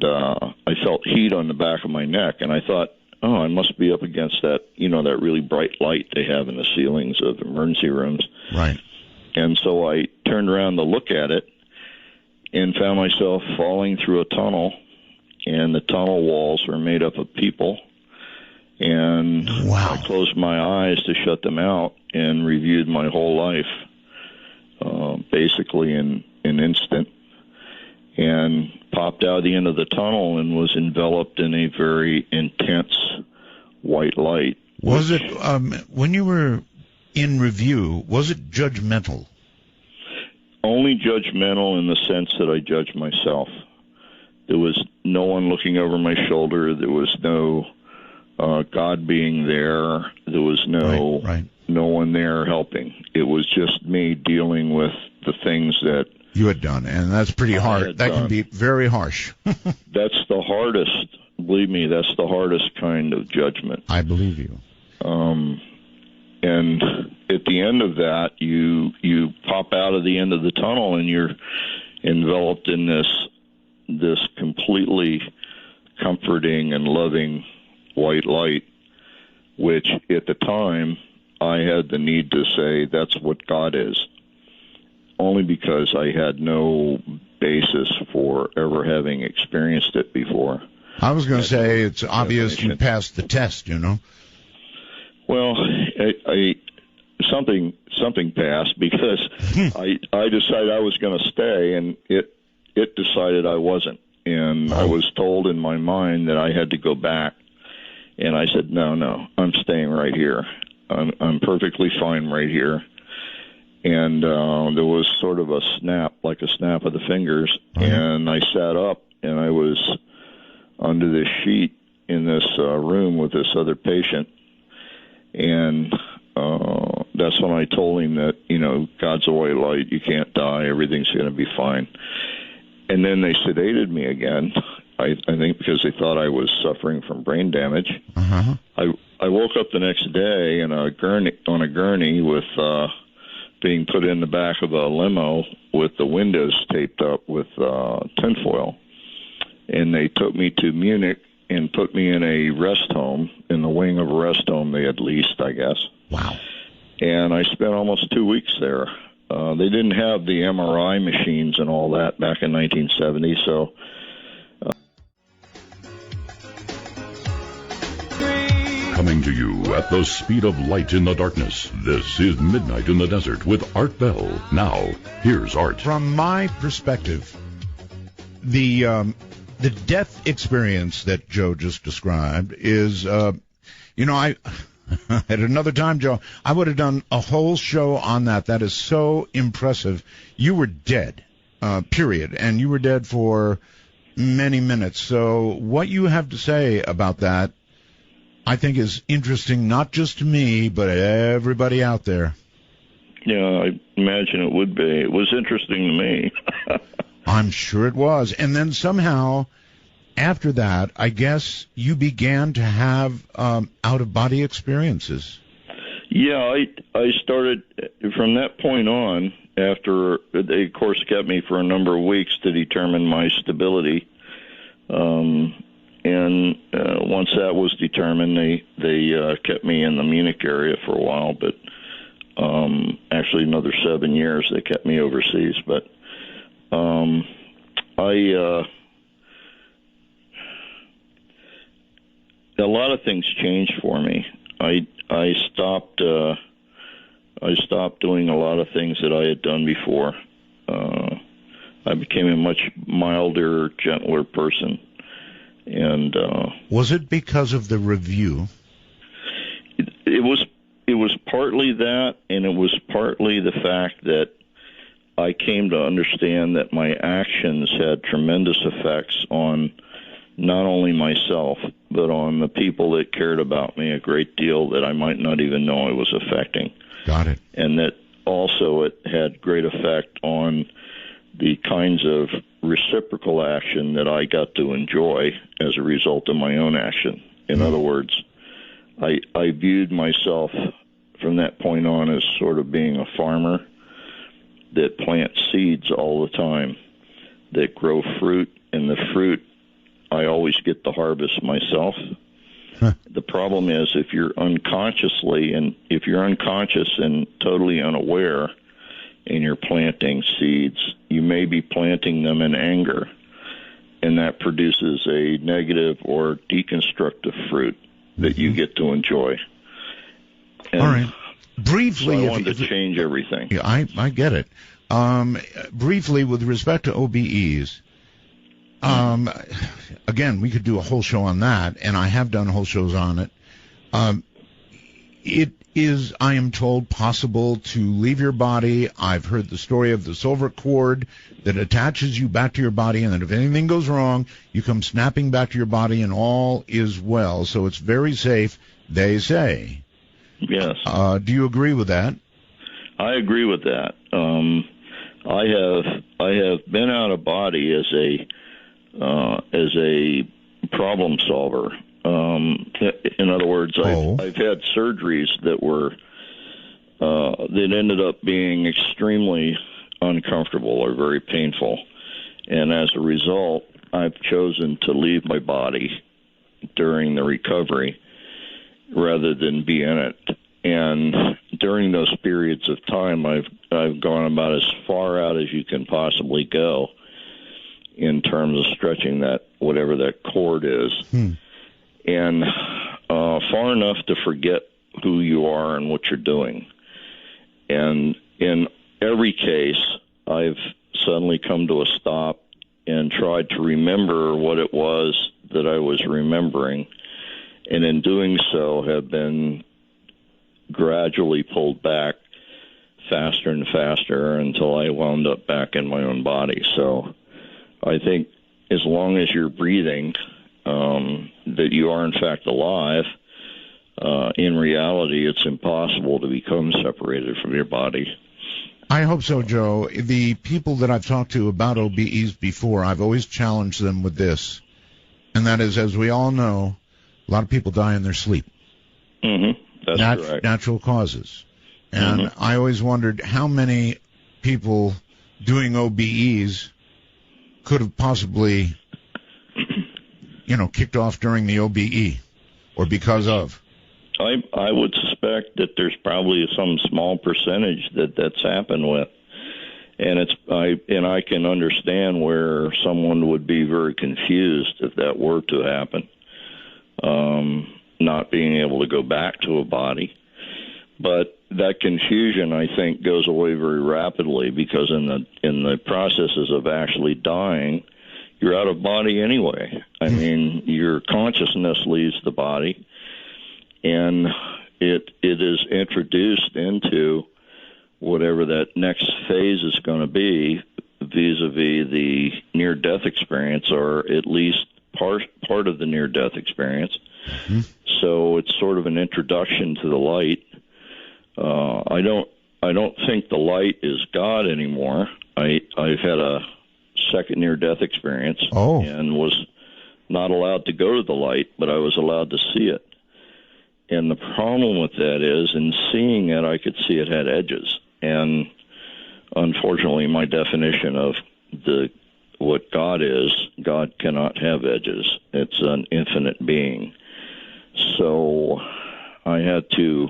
I felt heat on the back of my neck, and I thought, oh, I must be up against that really bright light they have in the ceilings of emergency rooms. Right. And so I turned around to look at it and found myself falling through a tunnel, and the tunnel walls were made up of people. And wow. I closed my eyes to shut them out and reviewed my whole life, basically in an instant, and popped out the end of the tunnel and was enveloped in a very intense white light. Was it, when you were in review, was it judgmental? Only judgmental in the sense that I judged myself. There was no one looking over my shoulder. There was no God being there. There was no one there helping. It was just me dealing with the things that you had done, and that's pretty hard. That can be very harsh. That's the hardest. Believe me, that's the hardest kind of judgment. I believe you. And at the end of that, you pop out of the end of the tunnel, and you're enveloped in this completely comforting and loving white light, which at the time I had the need to say that's what God is, only because I had no basis for ever having experienced it before. I was going to say it's obvious you passed the test, you know. Well, something passed because I decided I was going to stay, and it decided I wasn't, and I was told in my mind that I had to go back, and I said no, I'm staying right here. I'm perfectly fine right here. And there was sort of a snap, like a snap of the fingers, and I sat up, and I was under this sheet in this room with this other patient, and that's when I told him that, God's a white light, you can't die, everything's going to be fine. And then they sedated me again, I think because they thought I was suffering from brain damage. Uh-huh. I woke up the next day on a gurney with being put in the back of a limo with the windows taped up with tinfoil. And they took me to Munich and put me in a rest home, in the wing of a rest home they had leased, I guess. Wow. And I spent almost 2 weeks there. They didn't have the MRI machines and all that back in 1970, so... Coming to you at the speed of light in the darkness, this is Midnight in the Desert with Art Bell. Now, here's Art. From my perspective, the death experience that Joe just described is, I at another time, Joe, I would have done a whole show on that. That is so impressive. You were dead, period, and you were dead for many minutes. So what you have to say about that, I think, is interesting, not just to me, but everybody out there. Yeah, I imagine it would be. It was interesting to me. I'm sure it was. And then somehow, after that, I guess you began to have out-of-body experiences. Yeah, I started from that point on, after they, of course, kept me for a number of weeks to determine my stability. And once that was determined, they kept me in the Munich area for a while, but actually another 7 years they kept me overseas. But a lot of things changed for me. I stopped doing a lot of things that I had done before. I became a much milder, gentler person. And was it because of the review? It was partly that, and it was partly the fact that I came to understand that my actions had tremendous effects on not only myself, but on the people that cared about me a great deal that I might not even know I was affecting. Got it. And that also it had great effect on the kinds of reciprocal action that I got to enjoy as a result of my own action. In other words, I viewed myself from that point on as sort of being a farmer that plants seeds all the time, that grow fruit, and the fruit, I always get the harvest myself. Huh. The problem is if you're unconscious and totally unaware, and you're planting seeds, you may be planting them in anger, and that produces a negative or deconstructive fruit that you get to enjoy. And all right. Briefly, so I wanted to change everything. Yeah, I get it. Briefly, with respect to OBEs, again, we could do a whole show on that, and I have done whole shows on it. It is, I am told, possible to leave your body. I've heard the story of the silver cord that attaches you back to your body, and that if anything goes wrong, you come snapping back to your body, and all is well. So it's very safe, they say. Yes. Do you agree with that? I agree with that. I have been out of body as a problem solver. In other words, I've had surgeries that were that ended up being extremely uncomfortable or very painful, and as a result, I've chosen to leave my body during the recovery rather than be in it. And during those periods of time, I've gone about as far out as you can possibly go in terms of stretching that, whatever that cord is, and far enough to forget who you are and what you're doing. And in every case, I've suddenly come to a stop and tried to remember what it was that I was remembering, and in doing so have been gradually pulled back faster and faster until I wound up back in my own body. So I think as long as you're breathing, that you are in fact alive, in reality it's impossible to become separated from your body. I hope so, Joe. The people that I've talked to about OBEs before, I've always challenged them with this, and that is, as we all know, a lot of people die in their sleep. That's correct. Natural causes. And I always wondered how many people doing OBEs could have possibly, kicked off during the OBE or because of. I would suspect that there's probably some small percentage that's happened with. And I can understand where someone would be very confused if that were to happen. Not being able to go back to a body. But that confusion, I think, goes away very rapidly because in the processes of actually dying, you're out of body anyway. I mean, your consciousness leaves the body, and it is introduced into whatever that next phase is going to be vis-a-vis the near-death experience, or at least part of the near-death experience. So it's sort of an introduction to the light. I don't think the light is God anymore. I've had a second near-death experience and was not allowed to go to the light, but I was allowed to see it. And the problem with that is, in seeing it, I could see it had edges. And unfortunately, my definition of what God is, God cannot have edges. It's an infinite being. So I had to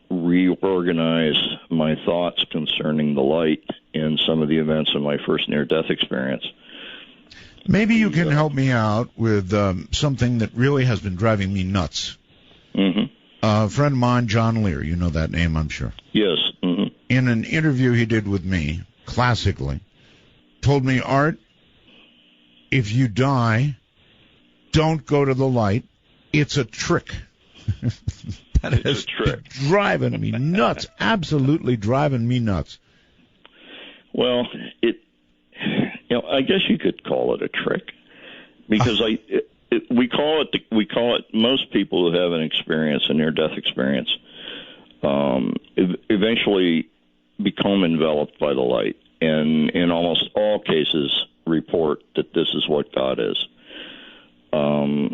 reorganize my thoughts concerning the light and some of the events of my first near-death experience. Maybe you can help me out with something that really has been driving me nuts. Mm-hmm. A friend of mine, John Lear, you know that name, I'm sure. Yes. Mm-hmm. In an interview he did with me, classically, told me, Art, if you die, don't go to the light. It's a trick. That is driving me nuts, absolutely driving me nuts. Well, I guess you could call it a trick, because we call it. Most people who have an experience, a near-death experience, eventually become enveloped by the light, and in almost all cases report that this is what God is.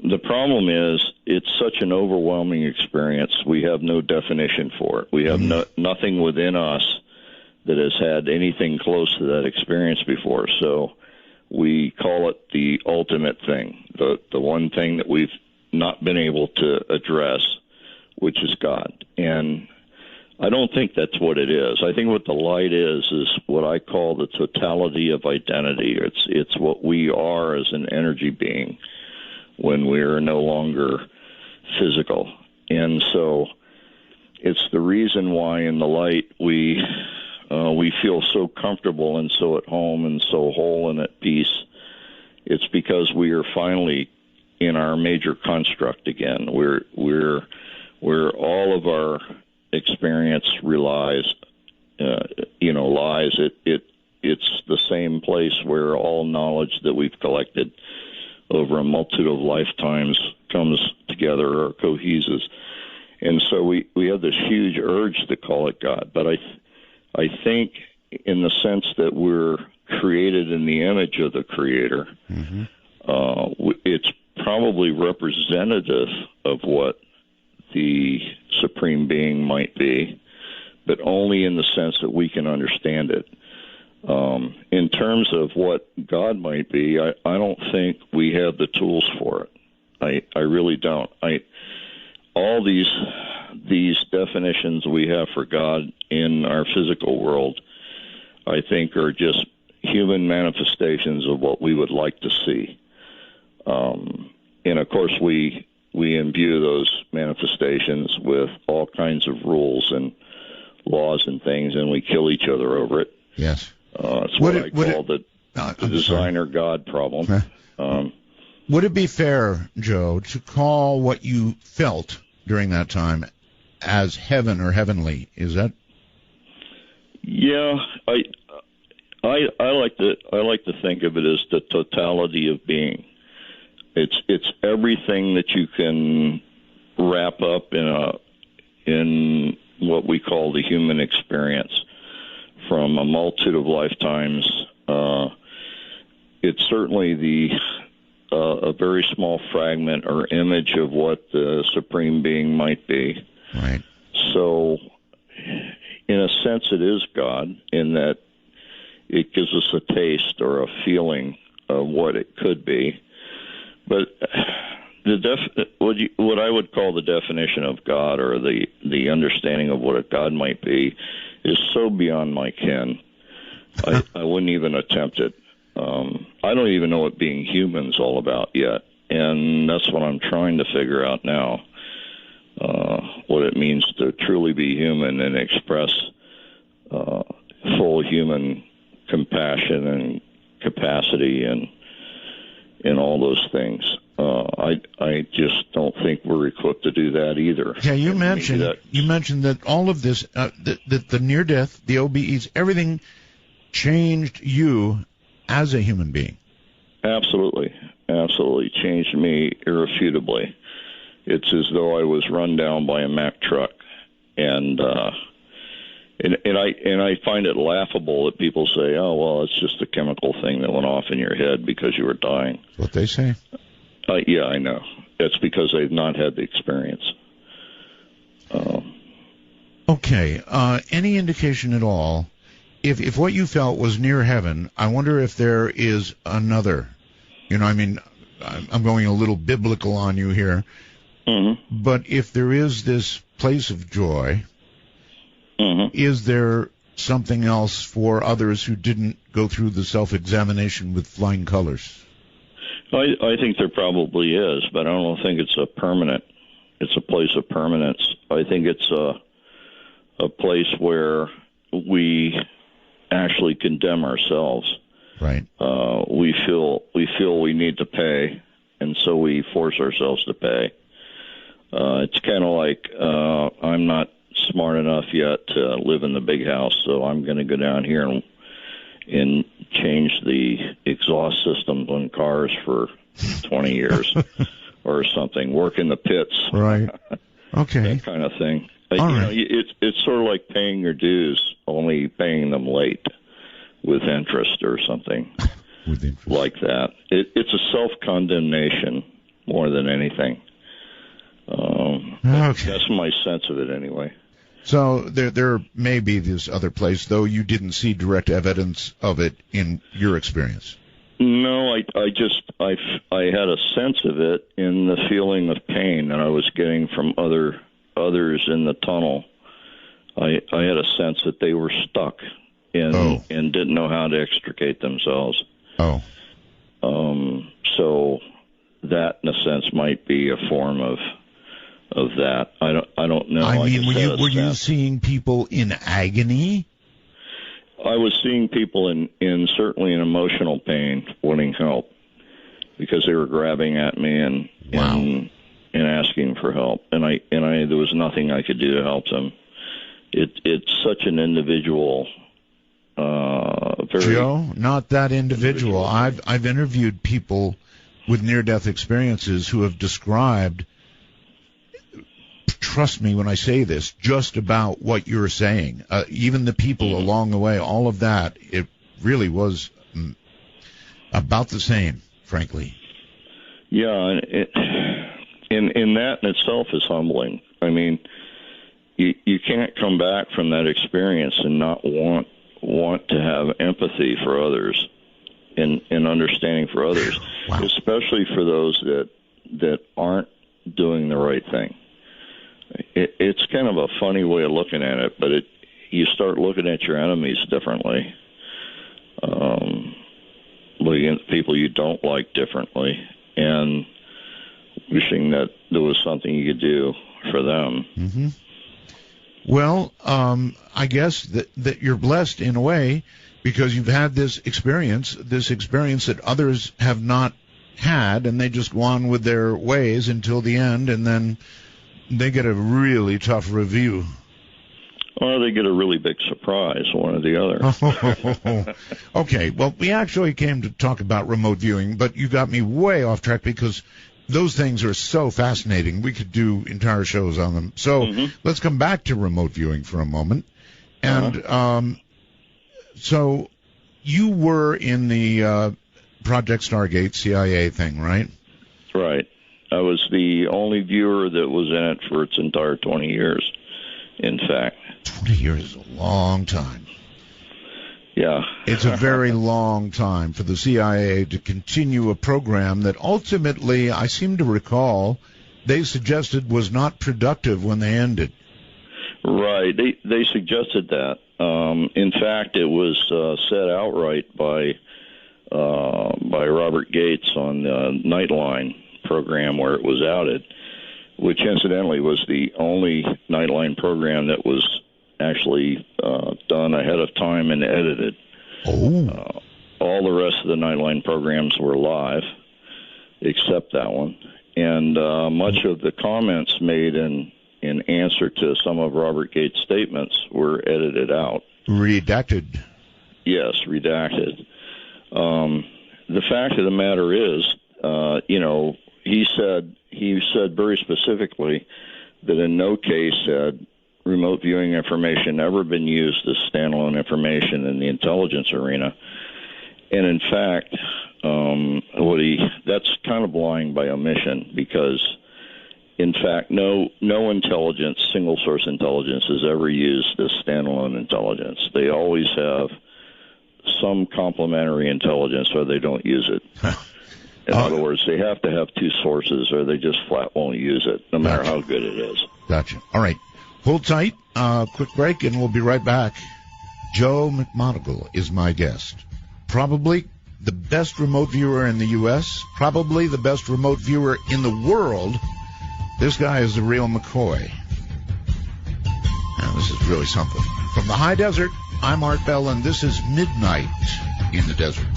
The problem is it's such an overwhelming experience. We have no definition for it. We have nothing within us that has had anything close to that experience before. So we call it the ultimate thing, the one thing that we've not been able to address, which is God. And I don't think that's what it is. I think what the light is what I call the totality of identity. It's what we are as an energy being when we're no longer physical. And so it's the reason why in the light we feel so comfortable and so at home and so whole and at peace. It's because we are finally in our major construct again. We're all of our experience lies. It's the same place where all knowledge that we've collected over a multitude of lifetimes comes together or coheses. And so we have this huge urge to call it God. But I think in the sense that we're created in the image of the Creator, it's probably representative of what the Supreme Being might be, but only in the sense that we can understand it. In terms of what God might be, I don't think we have the tools for it. I really don't. All these definitions we have for God in our physical world, I think, are just human manifestations of what we would like to see. And of course, we imbue those manifestations with all kinds of rules and laws and things, and we kill each other over it. Yes. It's what I call the designer God problem. Would it be fair, Joe, to call what you felt during that time as heaven or heavenly? Is that? Yeah, I like to think of it as the totality of being. It's everything that you can wrap up in what we call the human experience from a multitude of lifetimes. It's certainly a very small fragment or image of what the Supreme Being might be. Right. So, in a sense, it is God in that it gives us a taste or a feeling of what it could be. But what I would call the definition of God, or the understanding of what a God might be, is so beyond my ken. I wouldn't even attempt it. I don't even know what being human is all about yet, and that's what I'm trying to figure out now, what it means to truly be human and express full human compassion and capacity and all those things. I just don't think we're equipped to do that either. Yeah, you mentioned that all of this, that the near death, the OBEs, everything changed you as a human being. Absolutely Changed me irrefutably. It's as though I was run down by a Mack truck, and I find it laughable that people say, "Oh, well, it's just a chemical thing that went off in your head because you were dying." That's what they say. Yeah, I know. That's because they've not had the experience. Okay. Any indication at all if what you felt was near heaven, I wonder if there is another. I mean, I'm going a little biblical on you here. Mm-hmm. But if there is this place of joy, Mm-hmm. is there something else for others who didn't go through the self-examination with flying colors? I think there probably is, but I don't think it's a place of permanence. I think it's a place where we actually condemn ourselves. Right. We feel we need to pay, and so we force ourselves to pay. It's kind of like I'm not smart enough yet to live in the big house, so I'm going to go down here and change the exhaust systems on cars for 20 years or something. Work in the pits. Right. Okay. That kind of thing. All right. It's sort of like paying your dues, only paying them late with interest or something. With interest. Like that. It's a self-condemnation more than anything. Okay. That's my sense of it anyway. So there may be this other place, though you didn't see direct evidence of it in your experience. No, I had a sense of it in the feeling of pain that I was getting from others in the tunnel. I had a sense that they were stuck and didn't know how to extricate themselves. Oh. So that, in a sense, might be a form of that. I don't know. I mean, were you seeing people in agony? I was seeing people in certainly in emotional pain, wanting help, because they were grabbing at me and asking for help, and I there was nothing I could do to help them. It's such an individual. Joe, not that individual. I've interviewed people with near-death experiences who have described, trust me when I say this, just about what you're saying. Even the people along the way, all of that, it really was about the same, frankly. Yeah, and that in itself is humbling. I mean, you can't come back from that experience and not want to have empathy for others and understanding for others, wow. Especially for those that aren't doing the right thing. It's kind of a funny way of looking at it, but you start looking at your enemies differently, looking at people you don't like differently, and wishing that there was something you could do for them. Mm-hmm. Well, I guess that you're blessed in a way because you've had this experience that others have not had, and they just go on with their ways until the end, and then they get a really tough review. Or they get a really big surprise, one or the other. Okay, well, we actually came to talk about remote viewing, but you got me way off track because those things are so fascinating. We could do entire shows on them. So let's come back to remote viewing for a moment. And so you were in the Project Stargate CIA thing, right? Right. I was the only viewer that was in it for its entire 20 years, in fact. 20 years is a long time. Yeah. It's a very long time for the CIA to continue a program that ultimately, I seem to recall, they suggested was not productive when they ended. Right. They suggested that. In fact, it was said outright by Robert Gates on the Nightline program where it was outed, which incidentally was the only Nightline program that was actually done ahead of time and edited. All the rest of the Nightline programs were live, except that one. And much of the comments made in answer to some of Robert Gates' statements were edited out. Redacted. Yes, redacted. The fact of the matter is, he said very specifically that in no case had remote viewing information ever been used as standalone information in the intelligence arena. And in fact, that's kind of lying by omission, because In fact, no intelligence, single source intelligence, has ever used this standalone intelligence. They always have some complementary intelligence, or they don't use it. In other words, they have to have two sources, or they just flat won't use it, no matter how good it is. Gotcha. All right. Hold tight. Quick break, and we'll be right back. Joe McMoneagle is my guest. Probably the best remote viewer in the U.S., probably the best remote viewer in the world. This guy is the real McCoy. Now, this is really something. From the high desert, I'm Art Bell, and this is Midnight in the Desert.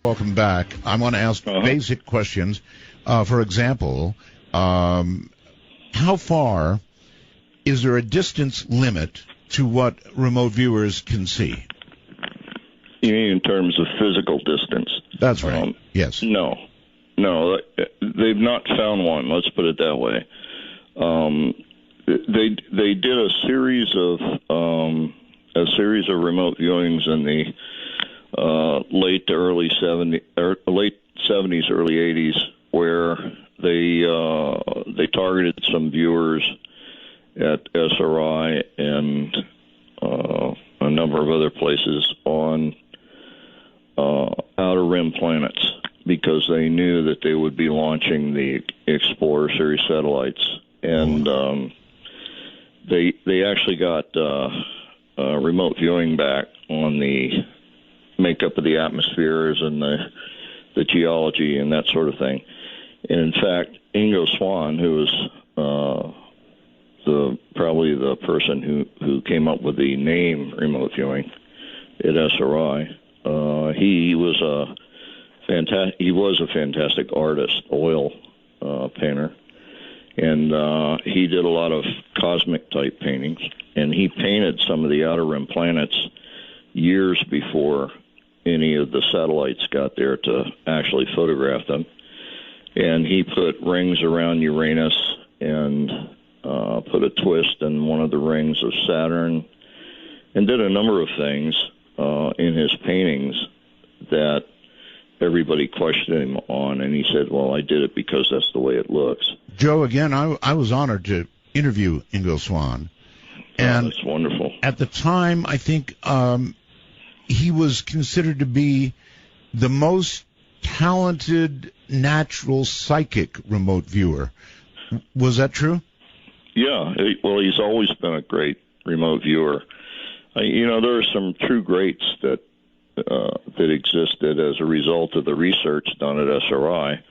Welcome back. I want to ask basic questions. For example, how far is there a distance limit to what remote viewers can see? You mean in terms of physical distance? That's right. Yes. No, they've not found one. Let's put it that way. They did a series of remote viewings in the late 70s, early 80s, where they targeted some viewers at SRI and a number of other places on outer rim planets, because they knew that they would be launching the Explorer series satellites, and they actually got remote viewing back on the makeup of the atmospheres and the geology and that sort of thing. And in fact, Ingo Swann, who was probably the person who came up with the name remote viewing at SRI, he was a fantastic artist, oil painter, and he did a lot of cosmic type paintings, and he painted some of the outer rim planets years before any of the satellites got there to actually photograph them. And he put rings around Uranus and put a twist in one of the rings of Saturn, and did a number of things in his paintings that everybody questioned him on, and he said, well, I did it because that's the way it looks. Joe, again, I was honored to interview Ingo Swann. And that's wonderful. At the time, I think he was considered to be the most talented natural psychic remote viewer. Was that true? Yeah. Well, he's always been a great remote viewer. There are some true greats that existed as a result of the research done at SRI.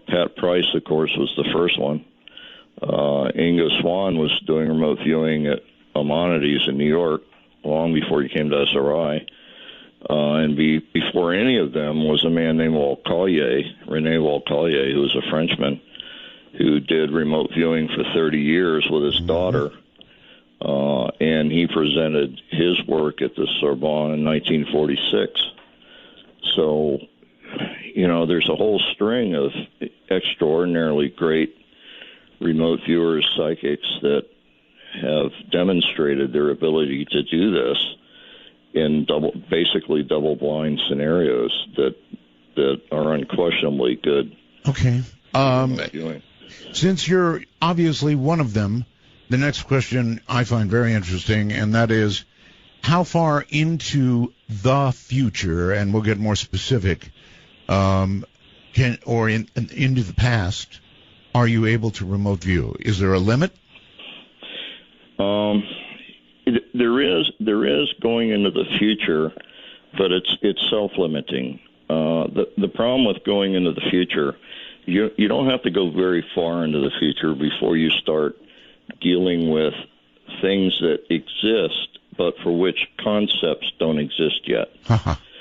Pat Price, of course, was the first one. Ingo Swann was doing remote viewing at Maimonides in New York long before he came to SRI. And before any of them was a man named René Walcollier, who was a Frenchman, who did remote viewing for 30 years with his daughter. And he presented his work at the Sorbonne in 1946. So, there's a whole string of extraordinarily great remote viewers, psychics, that have demonstrated their ability to do this in basically double-blind scenarios that are unquestionably good. Okay. Since you're obviously one of them, the next question I find very interesting, and that is, how far into the future, and we'll get more specific, into the past, are you able to remote view? Is there a limit? There is going into the future, but it's self-limiting. The problem with going into the future, you don't have to go very far into the future before you start dealing with things that exist, but for which concepts don't exist yet.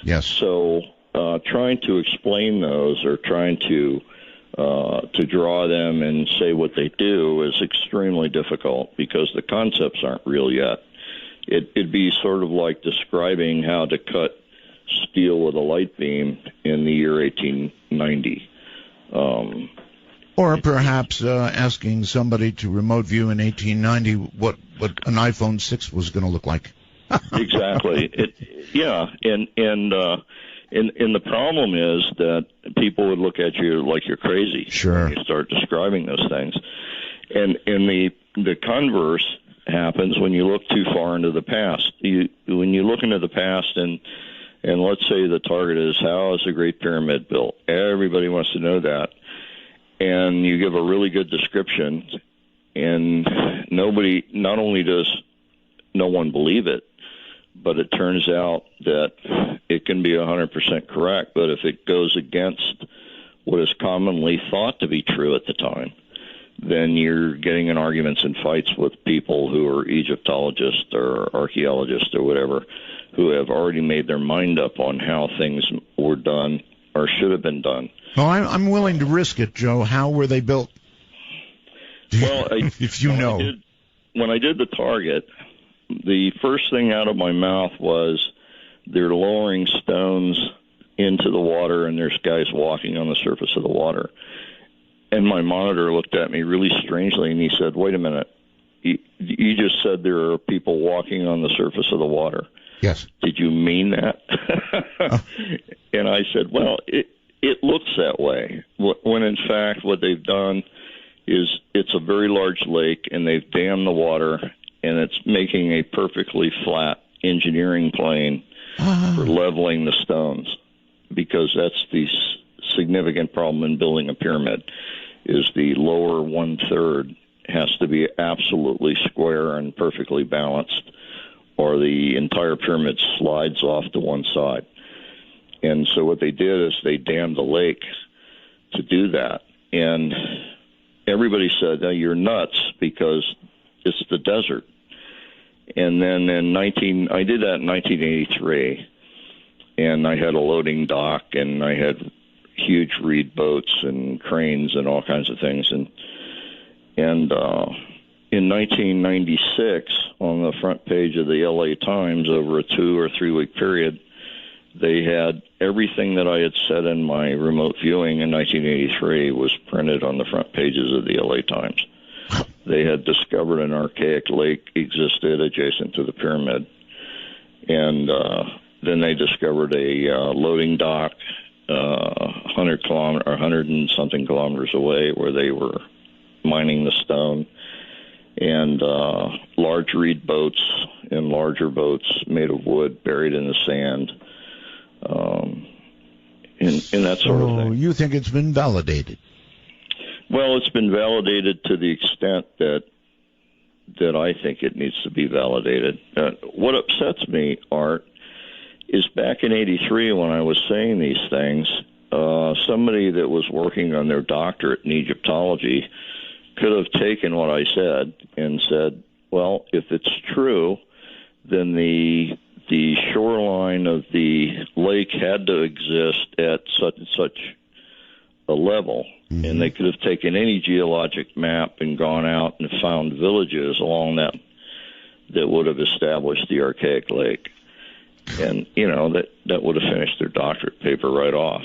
Yes. So trying to explain those, or trying to draw them and say what they do, is extremely difficult because the concepts aren't real yet. It'd be sort of like describing how to cut steel with a light beam in the year 1890. Or perhaps asking somebody to remote view in 1890 what an iPhone 6 was going to look like. Exactly. And the problem is that people would look at you like you're crazy when you start describing those things. And the converse happens when you look too far into the past. When you look into the past and let's say the target is, how is the Great Pyramid built? Everybody wants to know that. And you give a really good description, and not only does no one believe it, but it turns out that it can be 100% correct. But if it goes against what is commonly thought to be true at the time, then you're getting in arguments and fights with people who are Egyptologists or archaeologists or whatever, who have already made their mind up on how things were done or should have been done. Well, I'm willing to risk it, Joe. How were they built? Well, if you know. When I did the target, the first thing out of my mouth was they're lowering stones into the water and there's guys walking on the surface of the water. And my monitor looked at me really strangely and he said, wait a minute, you just said there are people walking on the surface of the water. Yes. Did you mean that? And I said, well, it looks that way. When in fact what they've done is it's a very large lake and they've dammed the water and it's making a perfectly flat engineering plane for leveling the stones, because that's the significant problem in building a pyramid, is the lower one-third has to be absolutely square and perfectly balanced, or the entire pyramid slides off to one side. And so what they did is they dammed the lake to do that. And everybody said, no, you're nuts, because it's the desert. And then I did that in 1983, and I had a loading dock, and I had huge reed boats and cranes and all kinds of things. And in 1996, on the front page of the LA Times, over a 2 or 3 week period, they had everything that I had said in my remote viewing in 1983 was printed on the front pages of the LA Times. They had discovered an archaic lake existed adjacent to the pyramid. And then they discovered a loading dock 100 and something kilometers away where they were mining the stone. And large reed boats and larger boats made of wood buried in the sand. And that sort of thing. You think it's been validated? Well, it's been validated to the extent that I think it needs to be validated. What upsets me, Art, is back in '83 when I was saying these things, somebody that was working on their doctorate in Egyptology could have taken what I said and said, well, if it's true, then the shoreline of the lake had to exist at such and such a level. Mm-hmm. And they could have taken any geologic map and gone out and found villages along that would have established the archaic lake. And, that would have finished their doctorate paper right off.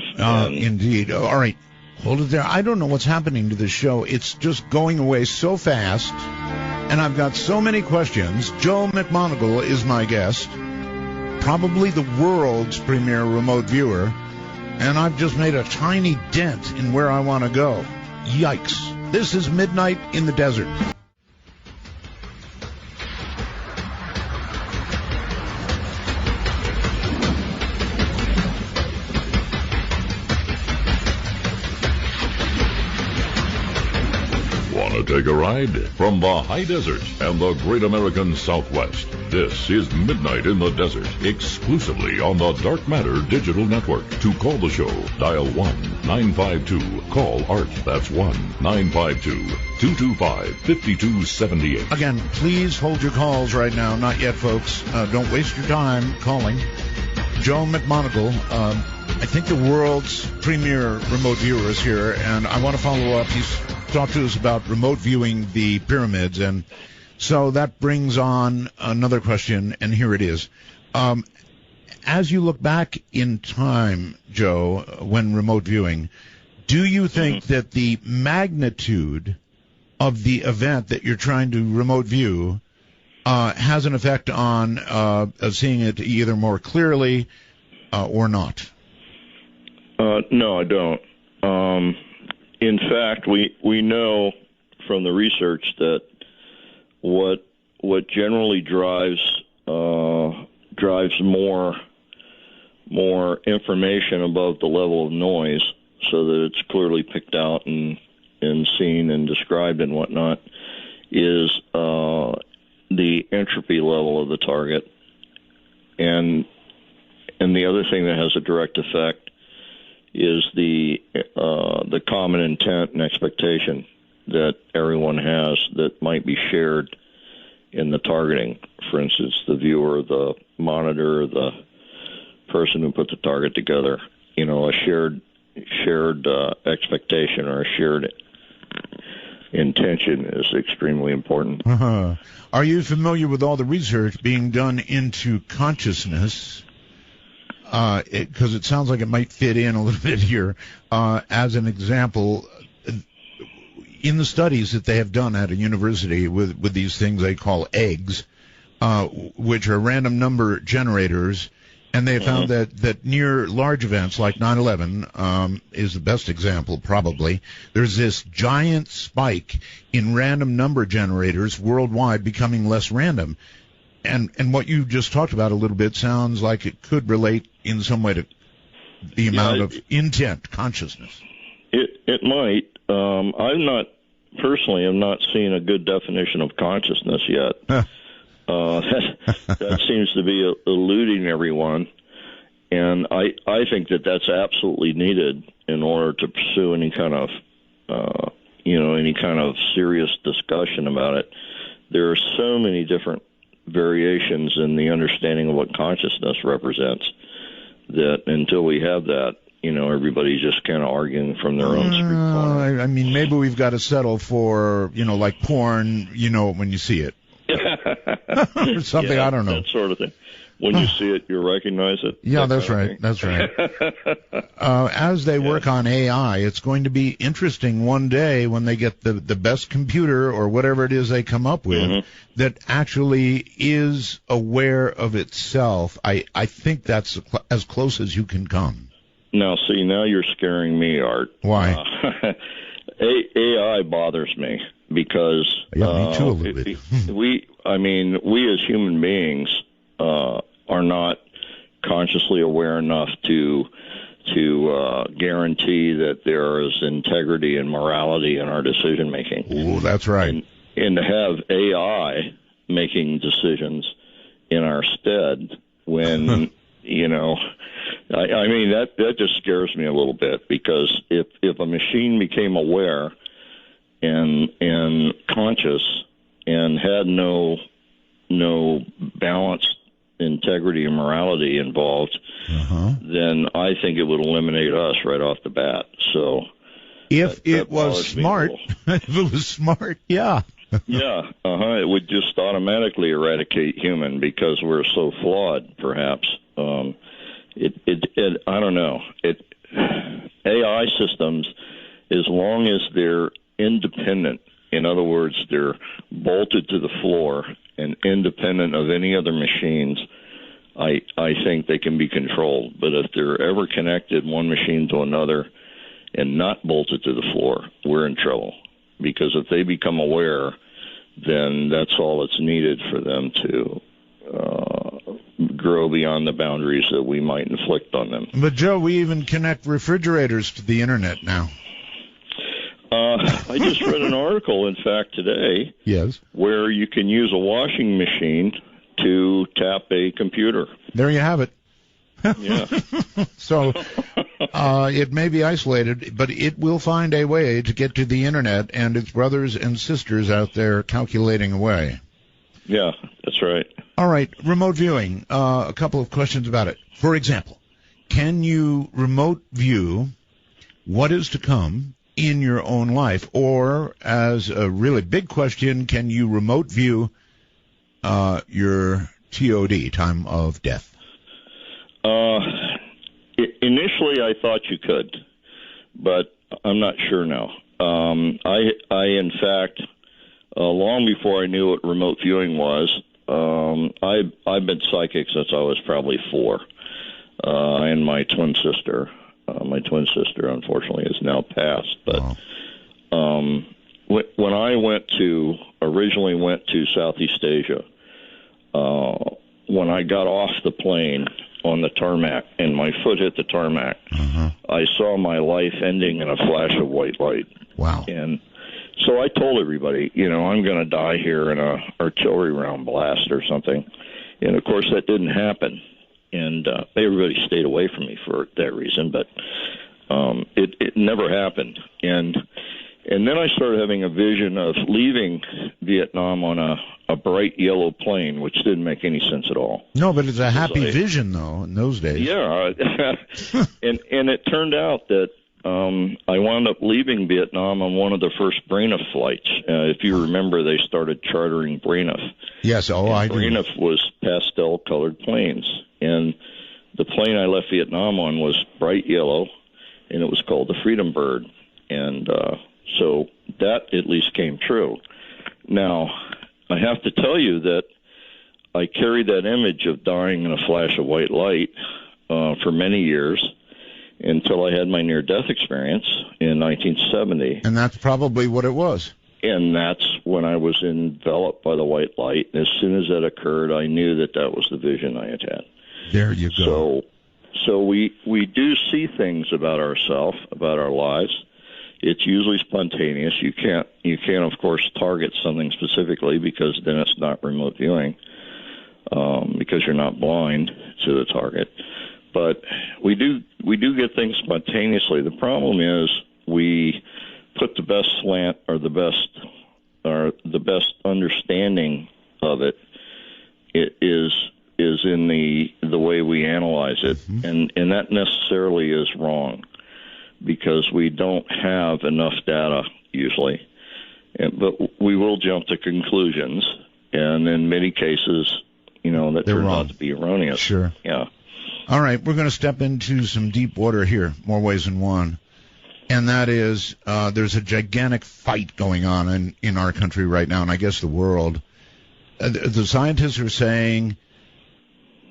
Indeed. All right. Hold it there. I don't know what's happening to this show. It's just going away so fast, and I've got so many questions. Joe McMoneagle is my guest, probably the world's premier remote viewer, and I've just made a tiny dent in where I want to go. Yikes. This is Midnight in the Desert. Take a ride from the high desert and the great American Southwest. This is Midnight in the Desert, exclusively on the Dark Matter Digital Network. To call the show, dial 1-952-CALL ART. That's 1-952-225-5278. Again, please hold your calls right now. Not yet, folks. Don't waste your time calling. Joe McMoneagle, I think the world's premier remote viewer is here, and I want to follow up. He's talked to us about remote viewing the pyramids, and so that brings on another question, and here it is. As you look back in time, Joe, when remote viewing, Do you think that the magnitude of the event that you're trying to remote view has an effect on seeing it either more clearly or not? No, I don't. In fact, we know from the research that what generally drives more information above the level of noise, so that it's clearly picked out and seen and described and whatnot, is the entropy level of the target, and the other thing that has a direct effect is the common intent and expectation that everyone has that might be shared in the targeting. For instance, the viewer, the monitor, the person who put the target together. A shared expectation or a shared intention is extremely important. Are you familiar with all the research being done into consciousness? Because it sounds like it might fit in a little bit here. As an example, in the studies that they have done at a university with these things they call eggs, which are random number generators, and they found that near large events like 9/11 is the best example, probably. There's this giant spike in random number generators worldwide becoming less random. And what you just talked about a little bit sounds like it could relate in some way to the amount of intent, consciousness. It might. I'm not seen a good definition of consciousness yet. That seems to be eluding everyone, and I think that's absolutely needed in order to pursue any kind of serious discussion about it. There are so many different variations in the understanding of what consciousness represents that until we have that, everybody's just kind of arguing from their own street corner. I mean, maybe we've got to settle for, like porn, when you see it. Or something, I don't know. That sort of thing. When you see it, you recognize it. Yeah, that's right. That's right. As they work on AI, it's going to be interesting one day when they get the best computer or whatever it is they come up with that actually is aware of itself. I think that's as close as you can come. Now you're scaring me, Art. Why? AI bothers me because me too, a little bit. we as human beings are not consciously aware enough to guarantee that there is integrity and morality in our decision making. Oh, that's right. And to have AI making decisions in our stead when that just scares me a little bit, because if a machine became aware and conscious and had no balanced integrity and morality involved, then I think it would eliminate us right off the bat. So if it was smart, yeah. Yeah, it would just automatically eradicate human because we're so flawed, perhaps. I don't know. AI systems, as long as they're independent, in other words, they're bolted to the floor and independent of any other machines, I think they can be controlled. But if they're ever connected, one machine to another, and not bolted to the floor, we're in trouble. Because if they become aware, then that's all that's needed for them to grow beyond the boundaries that we might inflict on them. But, Joe, we even connect refrigerators to the Internet now. I just read an article, in fact, today, where you can use a washing machine to tap a computer. There you have it. Yeah. So it may be isolated, but it will find a way to get to the Internet and its brothers and sisters out there calculating away. Yeah, that's right. All right, remote viewing. A couple of questions about it. For example, can you remote view what is to come in your own life? Or, as a really big question, can you remote view your TOD, time of death? Initially, I thought you could, but I'm not sure now. I in fact, long before I knew what remote viewing was, I've been psychic since I was probably 4. And my twin sister, unfortunately, is now passed. But when I originally went to Southeast Asia, when I got off the plane on the tarmac and my foot hit the tarmac, I saw my life ending in a flash of white light. Wow. And so I told everybody, I'm going to die here in a artillery round blast or something. And, of course, that didn't happen. And everybody stayed away from me for that reason. But it never happened. And then I started having a vision of leaving Vietnam on a bright yellow plane, which didn't make any sense at all. No, but it's a happy vision, though, in those days. Yeah. and it turned out that I wound up leaving Vietnam on one of the first Braniff flights. If you remember, they started chartering Braniff. Yes, I do. Braniff was pastel-colored planes. And the plane I left Vietnam on was bright yellow, and it was called the Freedom Bird. And so that at least came true. Now, I have to tell you that I carried that image of dying in a flash of white light for many years until I had my near-death experience in 1970. And that's probably what it was. And that's when I was enveloped by the white light. As soon as that occurred, I knew that was the vision I had had. There you go. So we do see things about ourselves, about our lives. It's usually spontaneous. You can't of course target something specifically because then it's not remote viewing, because you're not blind to the target. But we do get things spontaneously. The problem is we put the best slant or the best understanding of it is in the way we analyze it, and that necessarily is wrong because we don't have enough data usually, but we will jump to conclusions, and in many cases, that turns out to be erroneous. Sure. Yeah. All right, we're going to step into some deep water here, more ways than one. And that is, there's a gigantic fight going on in our country right now, and I guess the world. The scientists are saying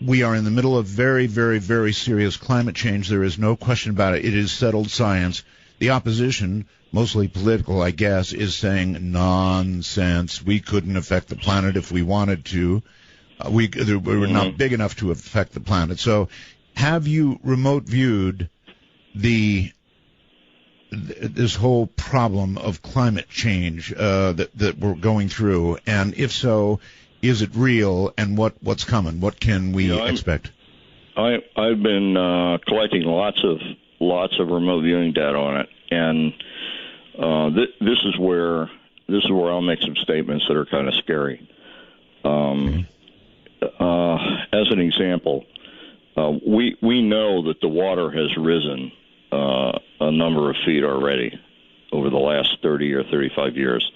we are in the middle of very, very, very serious climate change. There is no question about it. It is settled science. The opposition, mostly political, I guess, is saying nonsense. We couldn't affect the planet if we wanted to. We were not big enough to affect the planet. So have you remote viewed this whole problem of climate change that we're going through? And if so, is it real, and what's coming? What can we expect? I've been collecting lots of remote viewing data on it, and this is where I'll make some statements that are kind of scary. As an example, we know that the water has risen a number of feet already over the last 30 or 35 years.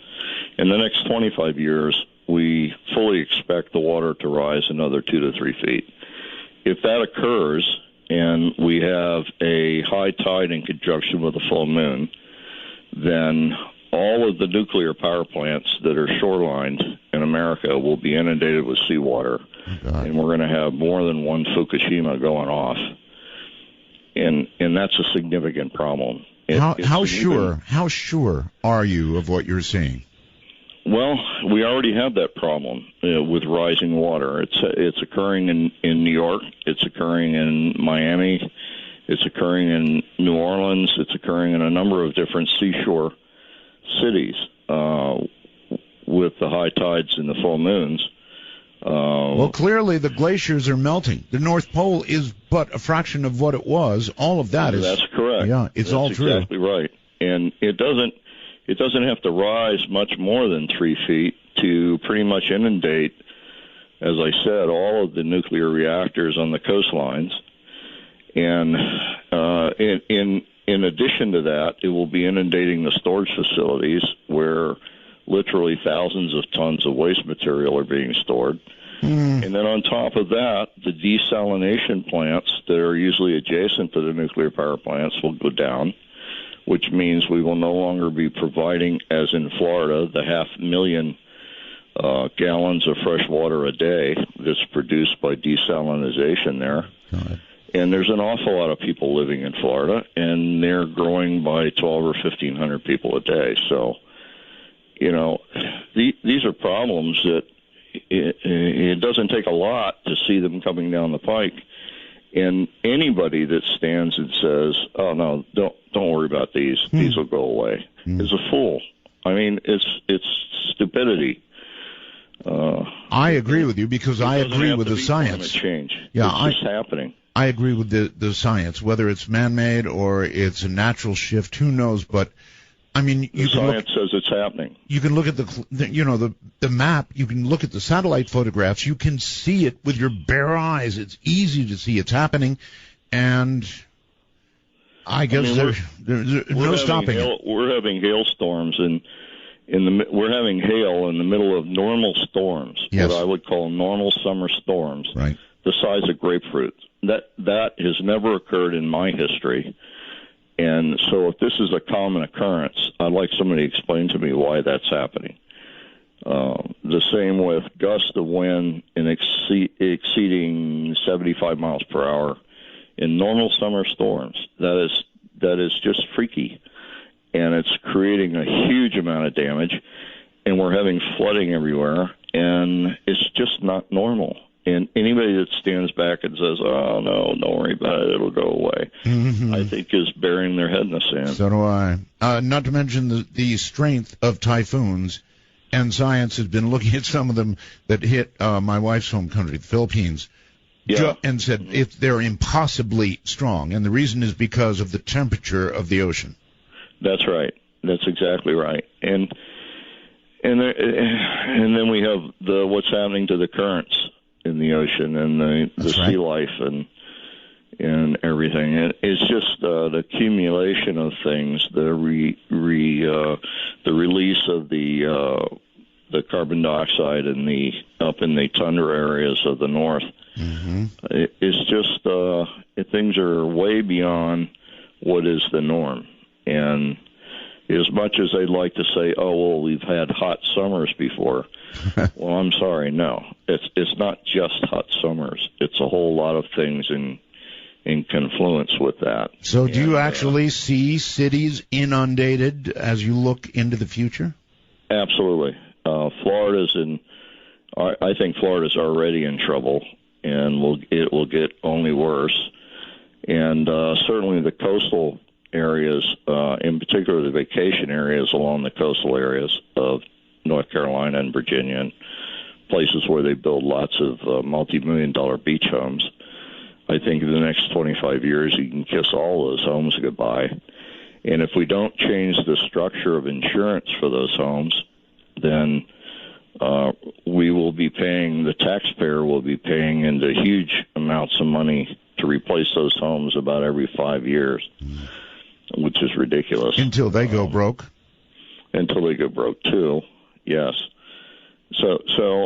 In the next 25 years, we fully expect the water to rise another 2 to 3 feet. If that occurs and we have a high tide in conjunction with a full moon, then all of the nuclear power plants that are shorelined in America will be inundated with seawater, and we're going to have more than one Fukushima going off. And that's a significant problem. How sure are you of what you're seeing? Well, we already have that problem with rising water. It's occurring in New York. It's occurring in Miami. It's occurring in New Orleans. It's occurring in a number of different seashore cities with the high tides and the full moons. Well, clearly the glaciers are melting. The North Pole is but a fraction of what it was. All of that is... That's correct. Yeah, it's all true. That's exactly right. And it doesn't have to rise much more than 3 feet to pretty much inundate, as I said, all of the nuclear reactors on the coastlines. And in addition to that, it will be inundating the storage facilities where literally thousands of tons of waste material are being stored. And then on top of that, the desalination plants that are usually adjacent to the nuclear power plants will go down. which means we will no longer be providing, as in Florida, the 500,000 gallons of fresh water a day that's produced by desalination there. God. And there's an awful lot of people living in Florida, and they're growing by 12 or 1,500 people a day. So, these are problems that it doesn't take a lot to see them coming down the pike. And anybody that stands and says, "Oh no, don't worry about these will go away," is a fool. I mean, it's stupidity. I agree with you because I agree with the science. Change. Yeah, it's just happening. I agree with the science, whether it's man-made or it's a natural shift. Who knows? But I mean, science says it's happening. You can look at the map. You can look at the satellite photographs. You can see it with your bare eyes. It's easy to see it's happening, and I guess there's no stopping it. We're having hailstorms we're having hail in the middle of normal storms, yes. What I would call normal summer storms, right. The size of grapefruit. That has never occurred in my history. And so if this is a common occurrence, I'd like somebody to explain to me why that's happening. The same with gusts of wind exceeding 75 miles per hour in normal summer storms. That is just freaky. And it's creating a huge amount of damage. And we're having flooding everywhere. And it's just not normal. And anybody that stands back and says, "Oh, no, don't worry about it, it'll go away," I think is burying their head in the sand. So do I. Not to mention the strength of typhoons, and science has been looking at some of them that hit my wife's home country, the Philippines, and said if they're impossibly strong. And the reason is because of the temperature of the ocean. That's right. That's exactly right. And then we have what's happening to the currents in the ocean and the sea life and everything. It's just the accumulation of things, the release of the carbon dioxide up in the tundra areas of the north. Mm-hmm. It's just things are way beyond what is the norm. And as much as they'd like to say, "Oh, well, we've had hot summers before," well, I'm sorry, no. It's not just hot summers. It's a whole lot of things in confluence with that. So do you actually see cities inundated as you look into the future? Absolutely. I think Florida's already in trouble, and it will get only worse. And certainly the coastal areas, in particular the vacation areas along the coastal areas of North Carolina and Virginia, and places where they build lots of multi-million-dollar beach homes. I think in the next 25 years you can kiss all those homes goodbye. And if we don't change the structure of insurance for those homes, then we will be paying, the taxpayer will be paying into huge amounts of money to replace those homes about every 5 years, which is ridiculous. Until they go broke. Until they go broke, too, yes. So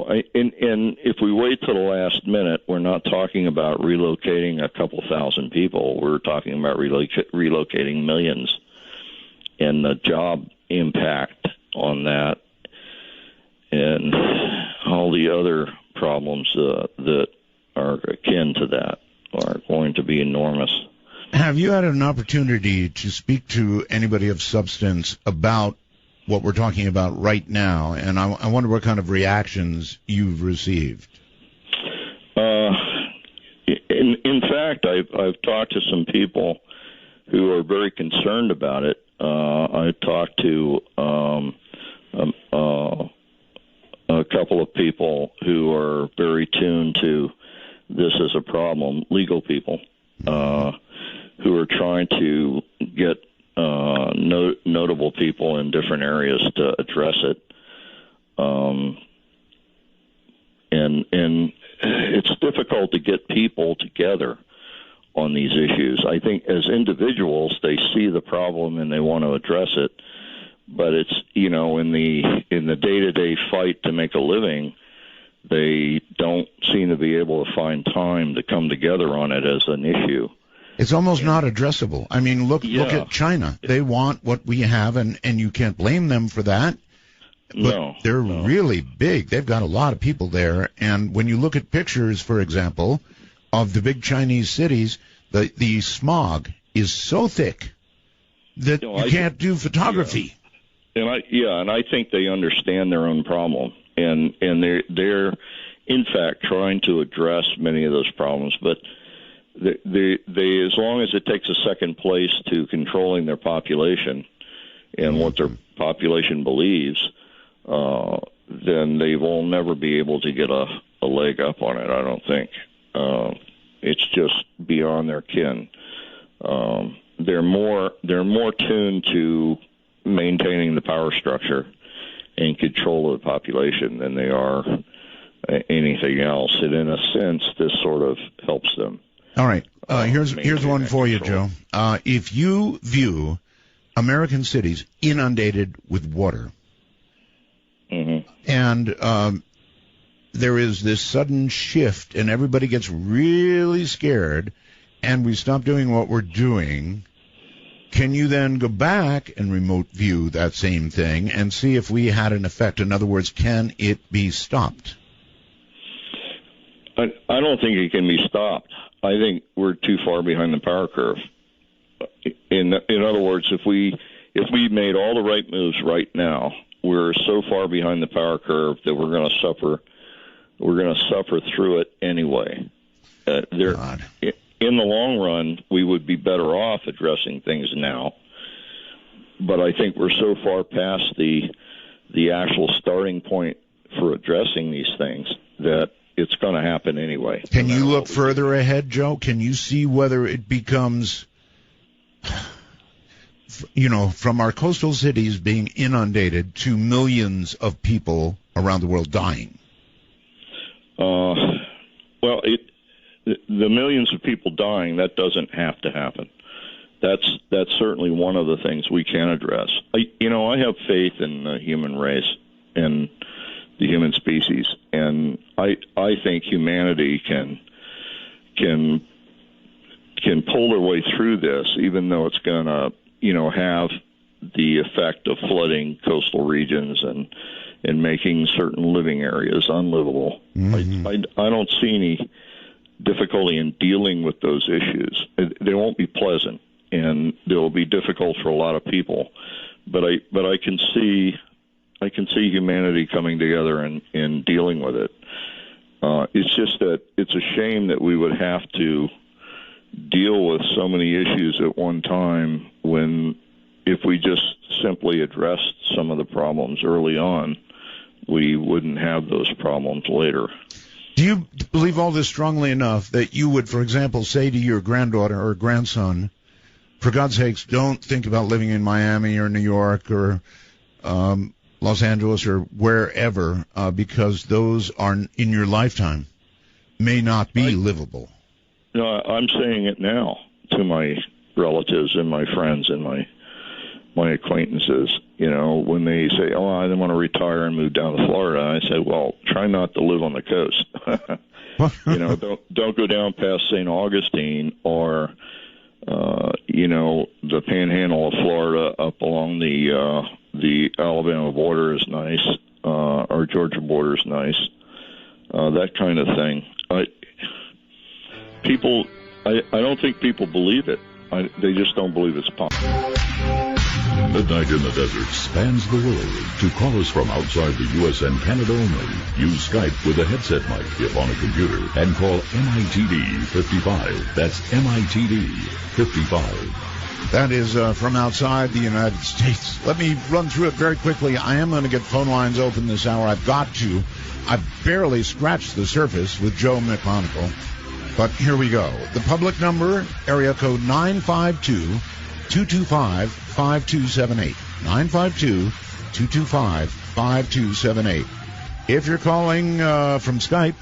if we wait till the last minute, we're not talking about relocating a couple thousand people. We're talking about relocating millions, and the job impact on that and all the other problems that are akin to that are going to be enormous. Have you had an opportunity to speak to anybody of substance about what we're talking about right now? And I wonder what kind of reactions you've received. In fact, I've talked to some people who are very concerned about it. I talked to a couple of people who are very tuned to this as a problem, legal people, who are trying to get notable people in different areas to address it. And it's difficult to get people together on these issues. I think as individuals, they see the problem and they want to address it. But it's, in the day-to-day fight to make a living, they don't seem to be able to find time to come together on it as an issue. It's almost not addressable. I mean, look at China. They want what we have, and you can't blame them for that. But they're really big. They've got a lot of people there. And when you look at pictures, for example, of the big Chinese cities, the smog is so thick that you can't do photography. And I think they understand their own problem, and they're in fact trying to address many of those problems. But they as long as it takes a second place to controlling their population and what their population believes, then they will never be able to get a leg up on it, I don't think. It's just beyond their kin. They're more tuned to maintaining the power structure and control of the population than they are anything else. And in a sense, this sort of helps them. All right. Here's one for you, Joe. If you view American cities inundated with water, and there is this sudden shift, and everybody gets really scared, and we stop doing what we're doing, can you then go back and remote view that same thing and see if we had an effect? In other words, can it be stopped? I don't think it can be stopped. I think we're too far behind the power curve. In other words, if we made all the right moves right now, we're so far behind the power curve that we're going to suffer. We're going to suffer through it anyway. In the long run, we would be better off addressing things now. But I think we're so far past the actual starting point for addressing these things that it's going to happen anyway. Can you look further ahead, Joe? Can you see whether it becomes, from our coastal cities being inundated to millions of people around the world dying? Well, the millions of people dying, that doesn't have to happen. That's certainly one of the things we can address. I have faith in the human race and the human species, and I think humanity can pull their way through this, even though it's going to have the effect of flooding coastal regions and making certain living areas unlivable. I don't see any difficulty in dealing with those issues. They won't be pleasant, and they'll be difficult for a lot of people. But I can see humanity coming together and dealing with it. It's just that it's a shame that we would have to deal with so many issues at one time when, if we just simply addressed some of the problems early on, we wouldn't have those problems later. Do you believe all this strongly enough that you would, for example, say to your granddaughter or grandson, for God's sakes, don't think about living in Miami or New York or Los Angeles or wherever, because those are, in your lifetime, may not be livable? No, I'm saying it now to my relatives and my friends and my acquaintances. When they say, "Oh, I want to retire and move down to Florida," I say, "Well, try not to live on the coast. Don't go down past St. Augustine or the Panhandle of Florida up along the Alabama border is nice, or Georgia border is nice, that kind of thing." I don't think people believe it. They just don't believe it's possible. Midnight in the Desert spans the world. To call us from outside the U.S. and Canada only, use Skype with a headset mic if on a computer and call MITD 55. That's MITD 55. That is from outside the United States. Let me run through it very quickly. I am going to get phone lines open this hour. I've got to. I've barely scratched the surface with Joe McMoneagle. But here we go. The public number, area code 952-225-5278. 952-225-5278. If you're calling from Skype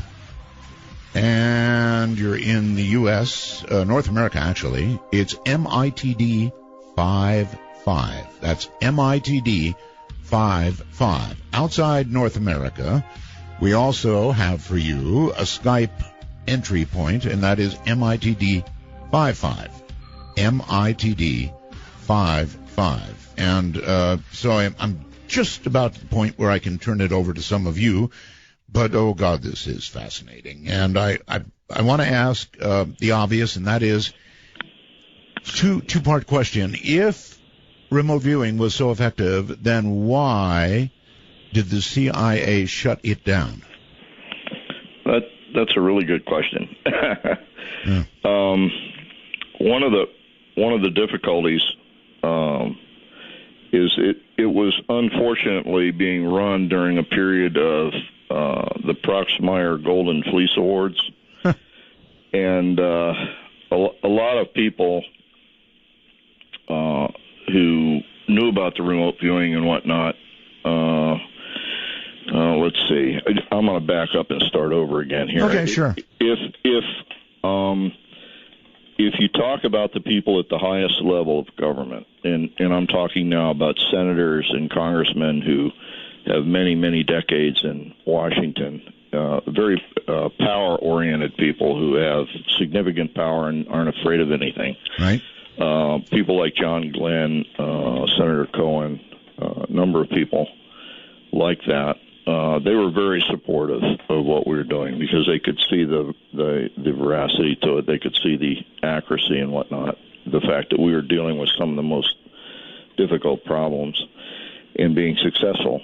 and you're in the U.S., North America actually, it's MITD 55. That's MITD 55. Outside North America, we also have for you a Skype entry point, and that is MITD 55. MITD 55. And so I'm just about to the point where I can turn it over to some of you. But, oh, God, this is fascinating. And I want to ask the obvious, and that is two-part question. If remote viewing was so effective, then why did the CIA shut it down? That's a really good question. Yeah. One of the difficulties is it was unfortunately being run during a period of the Proxmire Golden Fleece Awards, and a lot of people who knew about the remote viewing and whatnot. Let's see. I'm going to back up and start over again here. Okay, sure. If you talk about the people at the highest level of government, and I'm talking now about senators and congressmen who have many, many decades in Washington, very power-oriented people who have significant power and aren't afraid of anything. Right. People like John Glenn, Senator Cohen, a number of people like that. They were very supportive of what we were doing because they could see the veracity to it. They could see the accuracy and whatnot, the fact that we were dealing with some of the most difficult problems and being successful.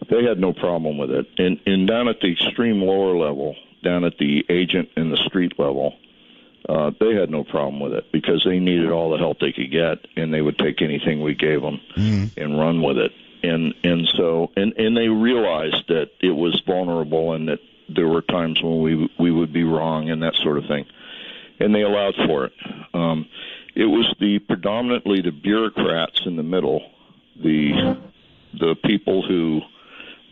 They had no problem with it. And down at the extreme lower level, down at the agent and the street level, they had no problem with it because they needed all the help they could get, and they would take anything we gave them and run with it. And so they realized that it was vulnerable and that there were times when we would be wrong and that sort of thing, and they allowed for it. It was predominantly the bureaucrats in the middle, the people who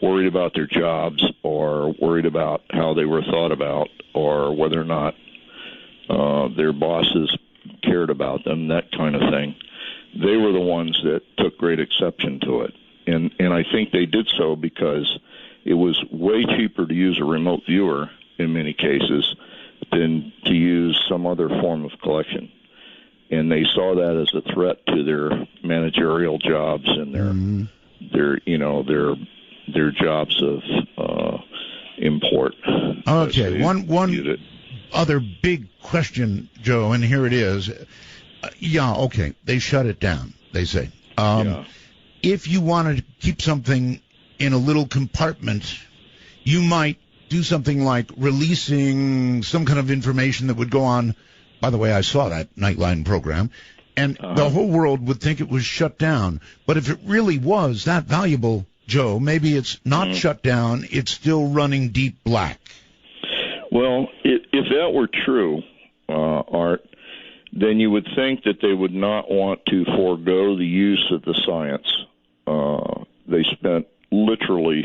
worried about their jobs or worried about how they were thought about or whether or not their bosses cared about them, that kind of thing. They were the ones that took great exception to it. And I think they did so because it was way cheaper to use a remote viewer in many cases than to use some other form of collection. And they saw that as a threat to their managerial jobs and their jobs of import. Okay, one other big question, Joe, and here it is. Okay, they shut it down, they say. If you wanted to keep something in a little compartment, you might do something like releasing some kind of information that would go on. By the way, I saw that Nightline program, and the whole world would think it was shut down. But if it really was that valuable, Joe, maybe it's not shut down, it's still running deep black. Well, if that were true, Art, then you would think that they would not want to forego the use of the science. They spent literally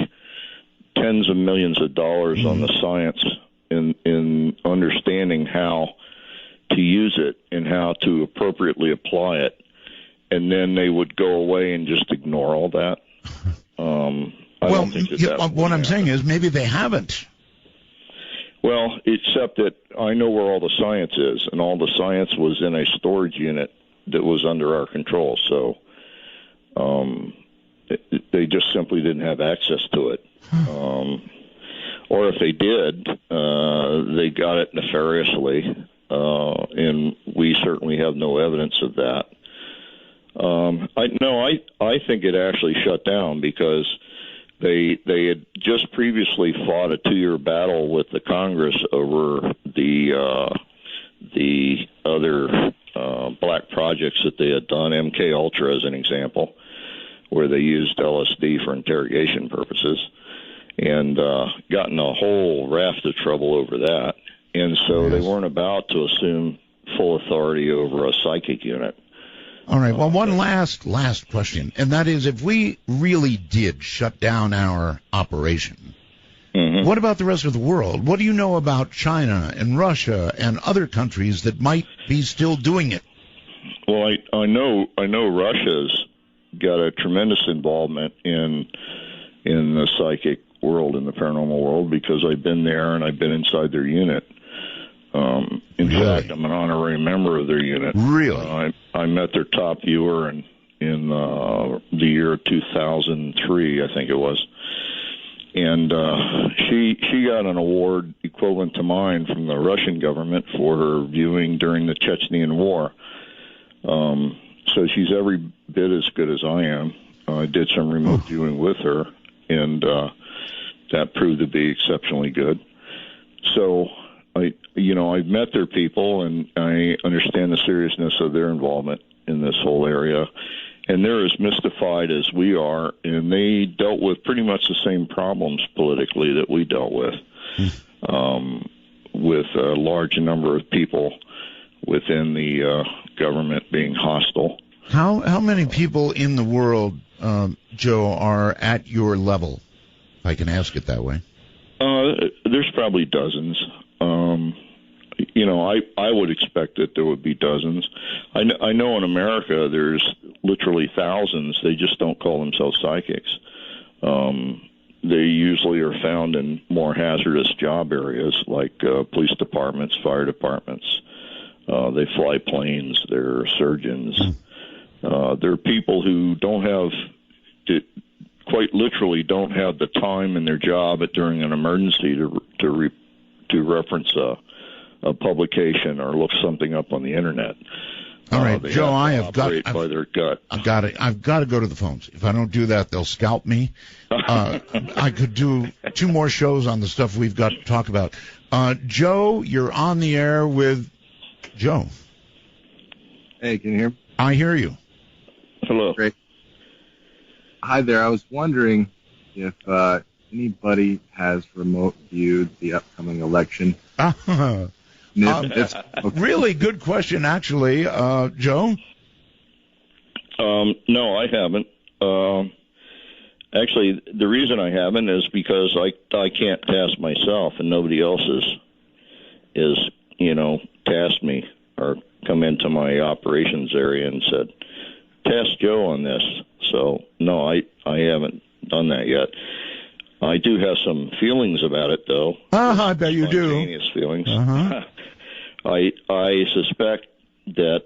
tens of millions of dollars on the science in understanding how to use it and how to appropriately apply it, and then they would go away and just ignore all that. I don't think that what I'm saying is maybe they haven't. Well, except that I know where all the science is, and all the science was in a storage unit that was under our control. So they just simply didn't have access to it. Or if they did, they got it nefariously, and we certainly have no evidence of that. I think it actually shut down because they had just previously fought a 2-year battle with the Congress over the other black projects that they had done, MK Ultra as an example, where they used LSD for interrogation purposes, and gotten a whole raft of trouble over that. And so they weren't about to assume full authority over a psychic unit. All right. Well, one last question, and that is, if we really did shut down our operation, what about the rest of the world? What do you know about China and Russia and other countries that might be still doing it? Well, I know Russia's got a tremendous involvement in the psychic world, in the paranormal world, because I've been there and I've been inside their unit. In In fact, I'm an honorary member of their unit. Really? I met their top viewer in the year 2003, I think it was. And she got an award equivalent to mine from the Russian government for her viewing during the Chechenian War. So she's every bit as good as I am. I did some remote viewing with her, and that proved to be exceptionally good. So I've met their people, and I understand the seriousness of their involvement in this whole area. And they're as mystified as we are, and they dealt with pretty much the same problems politically that we dealt with a large number of people within the government being hostile. How many people in the world, Joe, are at your level, if I can ask it that way? There's probably dozens. I would expect that there would be dozens. I know in America there's literally thousands. They just don't call themselves psychics. They usually are found in more hazardous job areas like police departments, fire departments. They fly planes. They're surgeons. They're people who quite literally don't have the time in their job during an emergency to reference a publication or look something up on the internet. All right, Joe, I've got to go to the phones. If I don't do that, they'll scalp me. I could do 2 more shows on the stuff we've got to talk about. Joe, you're on the air with Joe. Hey, can you hear me? I hear you. Hello. Great. Hi there. I was wondering if anybody has remote viewed the upcoming election. Really good question, actually. Joe? No, I haven't. Actually, the reason I haven't is because I can't task myself, and nobody else is tasked me or come into my operations area and said, task Joe on this. So, no, I haven't done that yet. I do have some feelings about it, though. I bet you do. Spontaneous feelings. I suspect that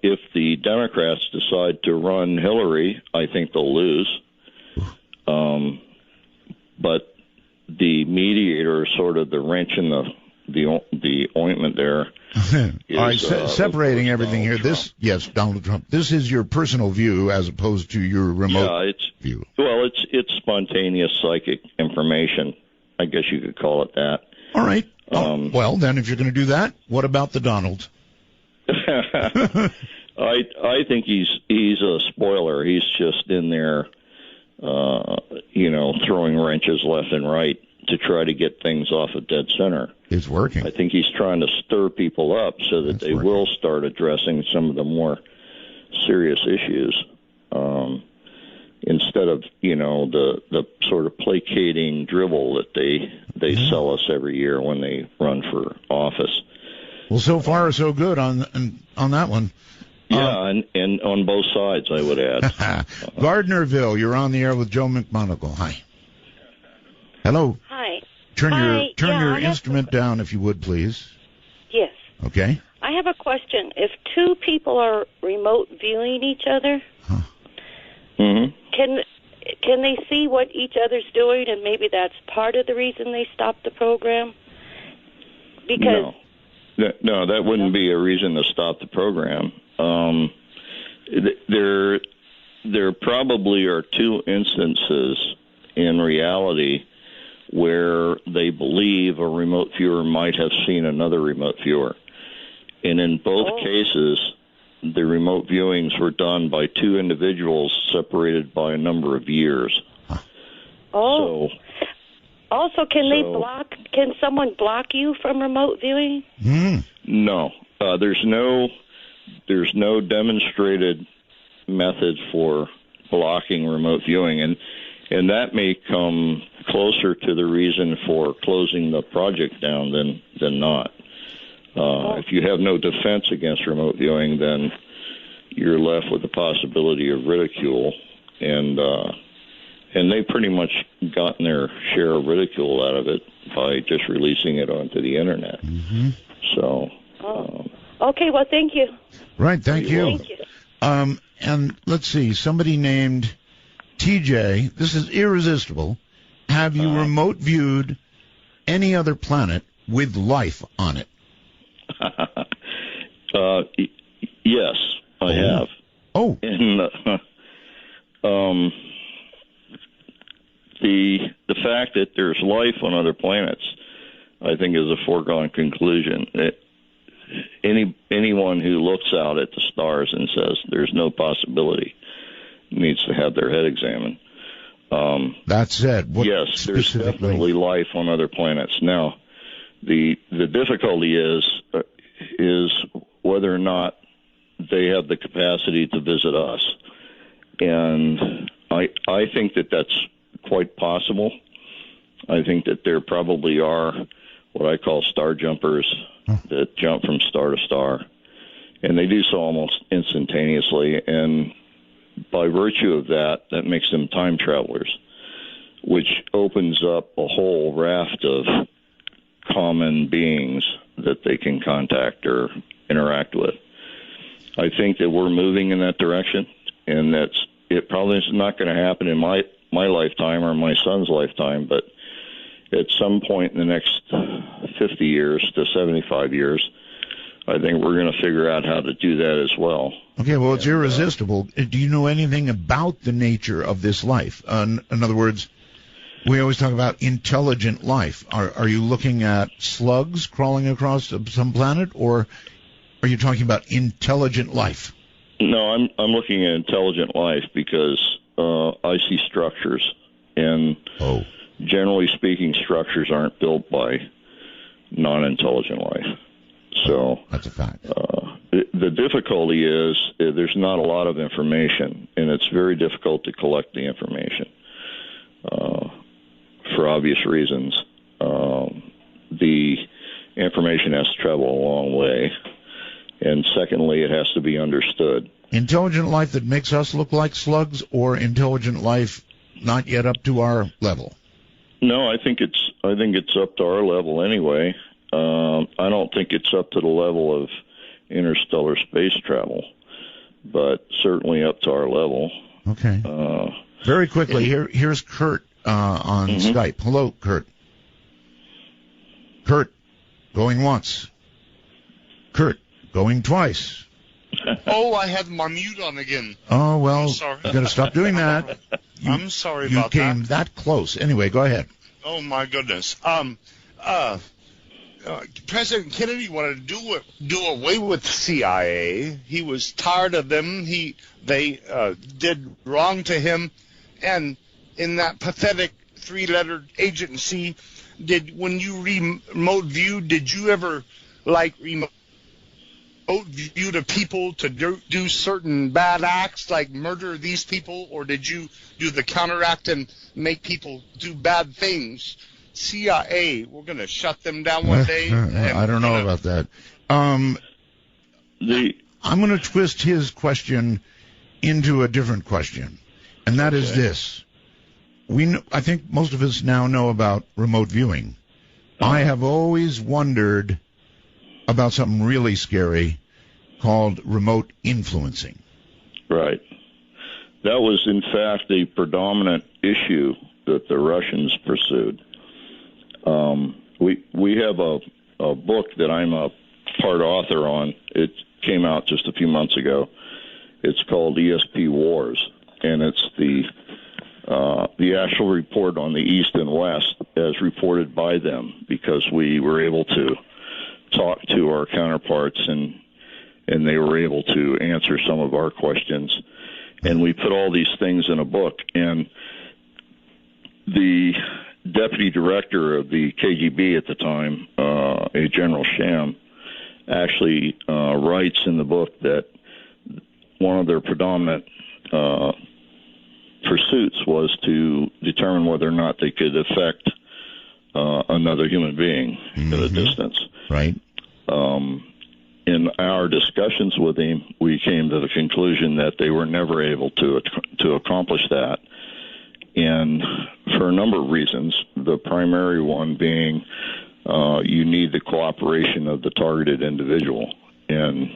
if the Democrats decide to run Hillary, I think they'll lose. But the mediator, sort of the wrench in the ointment there. All right, separating everything here. Donald Trump. This is your personal view as opposed to your remote view. Well, it's spontaneous psychic information. I guess you could call it that. All right. Well, then, if you're going to do that, what about the Donald? I think he's a spoiler. He's just in there, throwing wrenches left and right to try to get things off of dead center. It's working. I think he's trying to stir people up so that they will start addressing some of the more serious issues, instead of the sort of placating drivel that they sell us every year when they run for office. Well, so far so good on that one. Yeah, and on both sides, I would add. Gardnerville, you're on the air with Joe McMoneagle. Hi. Hello. Hi. Turn your instrument down, if you would, please. Yes. Okay. I have a question. If 2 people are remote viewing each other, can they see what each other's doing, and maybe that's part of the reason they stopped the program? Because no, that wouldn't be a reason to stop the program. There probably are 2 instances in reality where they believe a remote viewer might have seen another remote viewer. And in both cases, the remote viewings were done by 2 individuals separated by a number of years. Oh. Also, can someone block you from remote viewing? No. There's no demonstrated method for blocking remote viewing, and that may come closer to the reason for closing the project down than not. If you have no defense against remote viewing, then you're left with the possibility of ridicule, and they pretty much gotten their share of ridicule out of it by just releasing it onto the internet. So Okay, well, thank you. Right, thank you. Thank you. And let's see, somebody named TJ, this is irresistible. Have you remote viewed any other planet with life on it? Yes, I have. Oh. And the fact that there's life on other planets, I think, is a foregone conclusion. Anyone who looks out at the stars and says there's no possibility needs to have their head examined. That said, what yes, there's definitely life on other planets. Now, the difficulty is whether or not they have the capacity to visit us, and I think that that's quite possible. I think that there probably are what I call star jumpers that jump from star to star, and they do so almost instantaneously, and by virtue of that, that makes them time travelers, which opens up a whole raft of common beings that they can contact or interact with. I think that we're moving in that direction, and it probably is not going to happen in my lifetime or my son's lifetime, but at some point in the next 50 years to 75 years, I think we're going to figure out how to do that as well. Okay, well, it's irresistible. Do you know anything about the nature of this life? In other words, we always talk about intelligent life. Are you looking at slugs crawling across some planet, or are you talking about intelligent life? No, I'm looking at intelligent life because I see structures, and generally speaking, structures aren't built by non-intelligent life. So that's a fact. The difficulty is there's not a lot of information, and it's very difficult to collect the information for obvious reasons. The information has to travel a long way, and secondly, it has to be understood. Intelligent life that makes us look like slugs, or intelligent life not yet up to our level? No, I think it's up to our level anyway. I don't think it's up to the level of interstellar space travel, but certainly up to our level. Okay. Very quickly, here's Kurt on Skype. Hello, Kurt. Kurt, going once. Kurt, going twice. Oh, I had my mute on again. Oh, well, I'm sorry. You got to stop doing that. I'm sorry about that. You came that close. Anyway, go ahead. Oh, my goodness. President Kennedy wanted to do away with the CIA. He was tired of them. They did wrong to him, and in that pathetic three-letter agency, when you remote view, did you ever remote view to people to do certain bad acts, like murder these people, or did you do the counteract and make people do bad things? CIA, we're going to shut them down one day. I don't know about that. I'm going to twist his question into a different question, and that is this. I think most of us now know about remote viewing. I have always wondered about something really scary called remote influencing. Right. That was, in fact, the predominant issue that the Russians pursued. We have a book that I'm a part author on. It came out just a few months ago. It's called ESP Wars, and it's the actual report on the East and West as reported by them, because we were able to talk to our counterparts and they were able to answer some of our questions. And we put all these things in a book, and the deputy director of the KGB at the time, a General Sham, actually writes in the book that one of their predominant pursuits was to determine whether or not they could affect another human being at a distance. Right. In our discussions with him, we came to the conclusion that they were never able to accomplish that, and for a number of reasons. The primary one being you need the cooperation of the targeted individual, and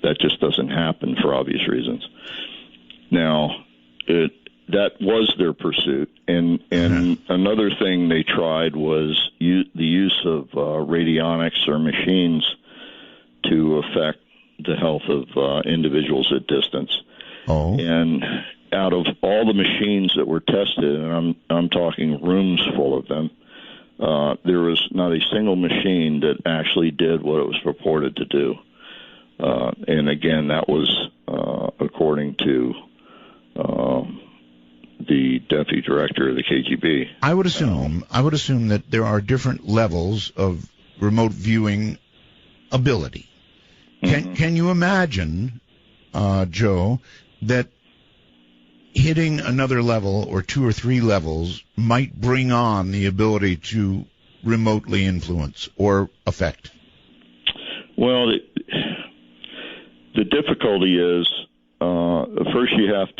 that just doesn't happen for obvious reasons. Now, that was their pursuit, and another thing they tried was the use of radionics or machines to affect the health of individuals at distance. Oh. And out of all the machines that were tested, and I'm talking rooms full of them, there was not a single machine that actually did what it was purported to do. And again, that was according to the deputy director of the KGB. I would assume that there are different levels of remote viewing ability. Can you imagine, Joe, that hitting another level or 2 or 3 levels might bring on the ability to remotely influence or affect? Well, the difficulty is first you have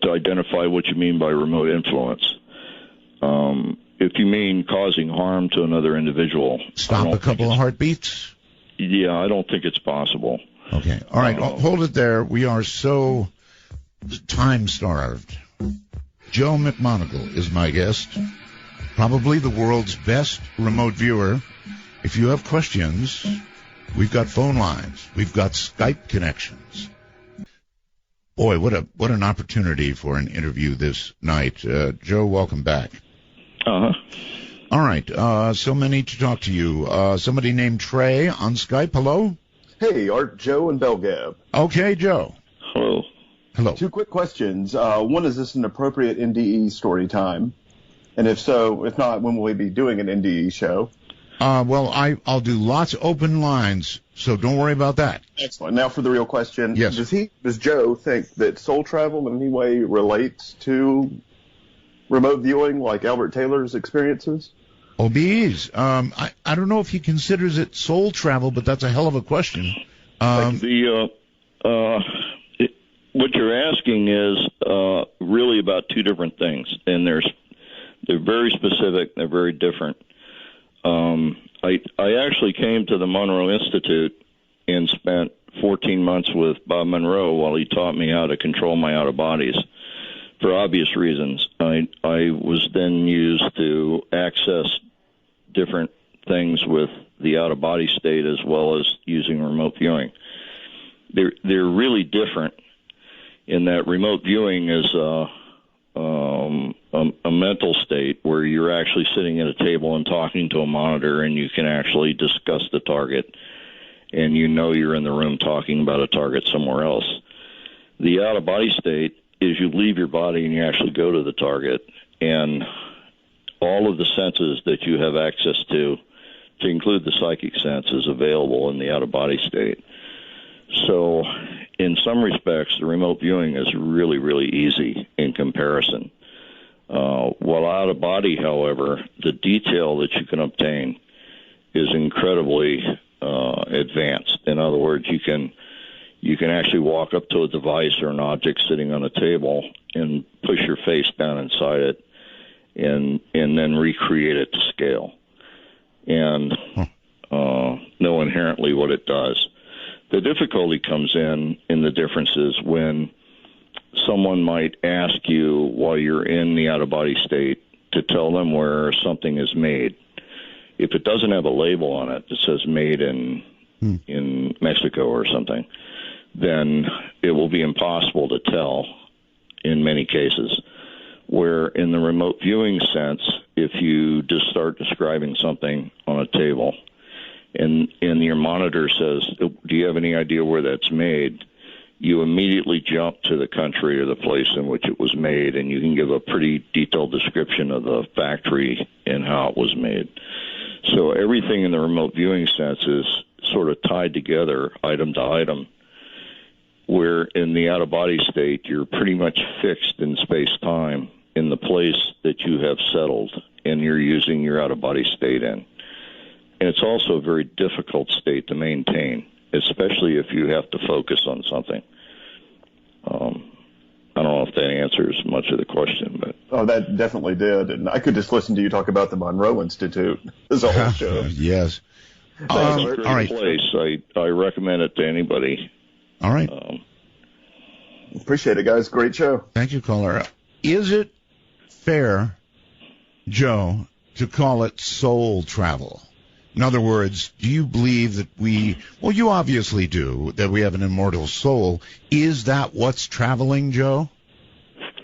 to identify what you mean by remote influence. If you mean causing harm to another individual, stop a couple of heartbeats. Yeah, I don't think it's possible. Okay. All right. Hold it there. We are so time-starved. Joe McMoneagle is my guest, probably the world's best remote viewer. If you have questions, we've got phone lines. We've got Skype connections. Boy, what an opportunity for an interview this night. Joe, welcome back. Uh-huh. All right. So many to talk to you. Somebody named Trey on Skype. Hello? Hey, Art, Joe, and Belgab. Okay, Joe. Hello. Hello. 2 quick questions. One, is this an appropriate NDE story time? And if so, if not, when will we be doing an NDE show? Well, I'll do lots of open lines, so don't worry about that. Excellent. Now for the real question. Yes. Does Joe think that soul travel in any way relates to remote viewing, like Albert Taylor's experiences? OBEs. I don't know if he considers it soul travel, but that's a hell of a question. What you're asking is really about 2 different things, and they're very specific. They're very different. I actually came to the Monroe Institute and spent 14 months with Bob Monroe while he taught me how to control my out-of-bodies. For obvious reasons, I was then used to access different things with the out-of-body state as well as using remote viewing. They're really different in that remote viewing is a mental state where you're actually sitting at a table and talking to a monitor, and you can actually discuss the target, and you know you're in the room talking about a target somewhere else. The out-of-body state is you leave your body and you actually go to the target, and all of the senses that you have access to include the psychic sense, is available in the out-of-body state. So in some respects, the remote viewing is really, really easy in comparison. While out-of-body, however, the detail that you can obtain is incredibly advanced. In other words, you can actually walk up to a device or an object sitting on a table and push your face down inside it and then recreate it to scale and know inherently what it does. The difficulty comes in the differences when someone might ask you while you're in the out-of-body state to tell them where something is made. If it doesn't have a label on it that says made in Mexico or something, then it will be impossible to tell in many cases. Where in the remote viewing sense, if you just start describing something on a table and your monitor says, do you have any idea where that's made? You immediately jump to the country or the place in which it was made, and you can give a pretty detailed description of the factory and how it was made. So everything in the remote viewing sense is sort of tied together item to item, where in the out-of-body state, you're pretty much fixed in space-time in the place that you have settled and you're using your out-of-body state in. And it's also a very difficult state to maintain, especially if you have to focus on something. I don't know if that answers much of the question, but... Oh, that definitely did. And I could just listen to you talk about the Monroe Institute as a whole show. Yes. All Great right. place. I recommend it to anybody. All right. Appreciate it, guys. Great show. Thank you, caller. Is it fair, Joe, to call it soul travel? In other words, do you believe that you obviously do, that we have an immortal soul. Is that what's traveling, Joe?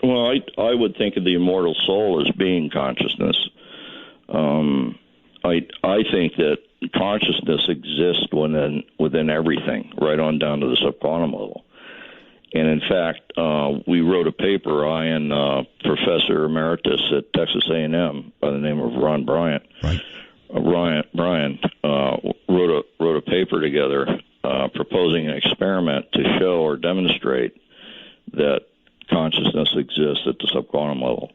Well, I would think of the immortal soul as being consciousness. I think that consciousness exists within everything, right on down to the subquantum level. And in fact, we wrote a paper, I and Professor Emeritus at Texas A&M by the name of Ron Bryant. Right. Brian wrote a paper together proposing an experiment to show or demonstrate that consciousness exists at the subquantum level.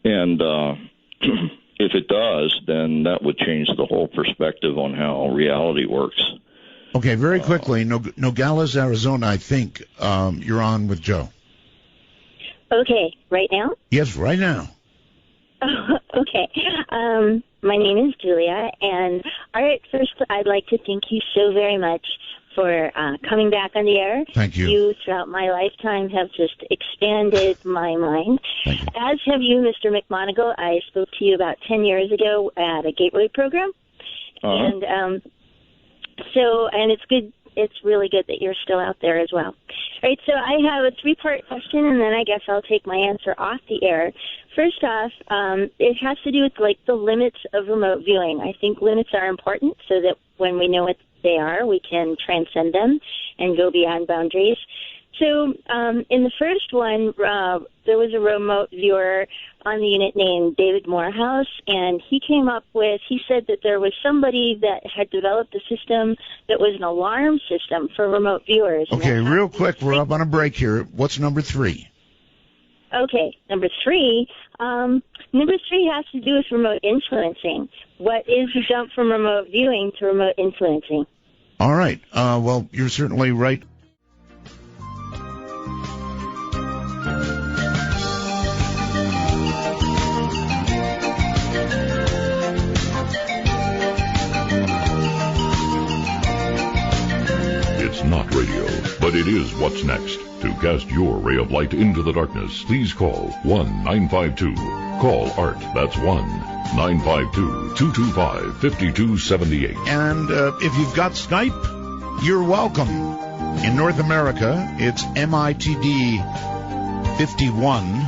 And if it does, then that would change the whole perspective on how reality works. Okay, very quickly, Nogales, Arizona, I think you're on with Joe. Okay, right now? Yes, right now. Okay. My name is Julia, and first I'd like to thank you so very much for coming back on the air. Thank you. You, throughout my lifetime, have just expanded my mind. Thank you. As have you, Mr. McMoneagle. I spoke to you about 10 years ago at a Gateway program. Uh-huh. And it's good. It's really good that you're still out there as well. All right, so I have a three-part question, and then I guess I'll take my answer off the air. First off, it has to do with, the limits of remote viewing. I think limits are important so that when we know what they are, we can transcend them and go beyond boundaries. So in the first one, there was a remote viewer on the unit named David Morehouse, and he said that there was somebody that had developed a system that was an alarm system for remote viewers. Okay, real quick, we're up on a break here. What's number 3? Okay, number 3. Number 3 has to do with remote influencing. What is the jump from remote viewing to remote influencing? All right. Well, you're certainly right. It's not radio, but it is what's next. To cast your ray of light into the darkness, please call 1-952-CALL ART. That's 1-952-225-5278. And if you've got Skype, you're welcome. In North America, it's MITD 51.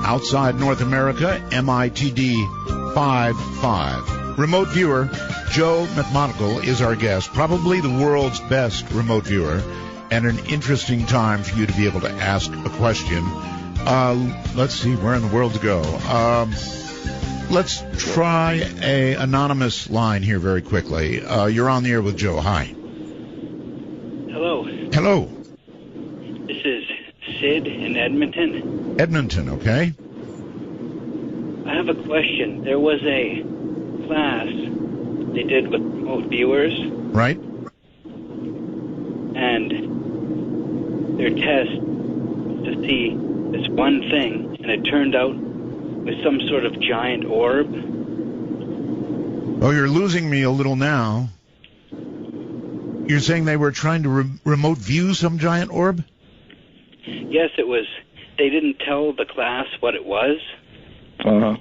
Outside North America, MITD 55. Remote viewer Joe McMoneagle is our guest, probably the world's best remote viewer, and an interesting time for you to be able to ask a question. Let's see, where in the world to go? Let's try a anonymous line here very quickly. You're on the air with Joe. Hi. Hello. Hello. This is Sid in Edmonton. Edmonton, okay. I have a question. There was a class they did with remote viewers. Right. And their test to see this one thing, and it turned out with some sort of giant orb. Oh, you're losing me a little now. You're saying they were trying to remote view some giant orb? Yes, it was. They didn't tell the class what it was. Uh-huh.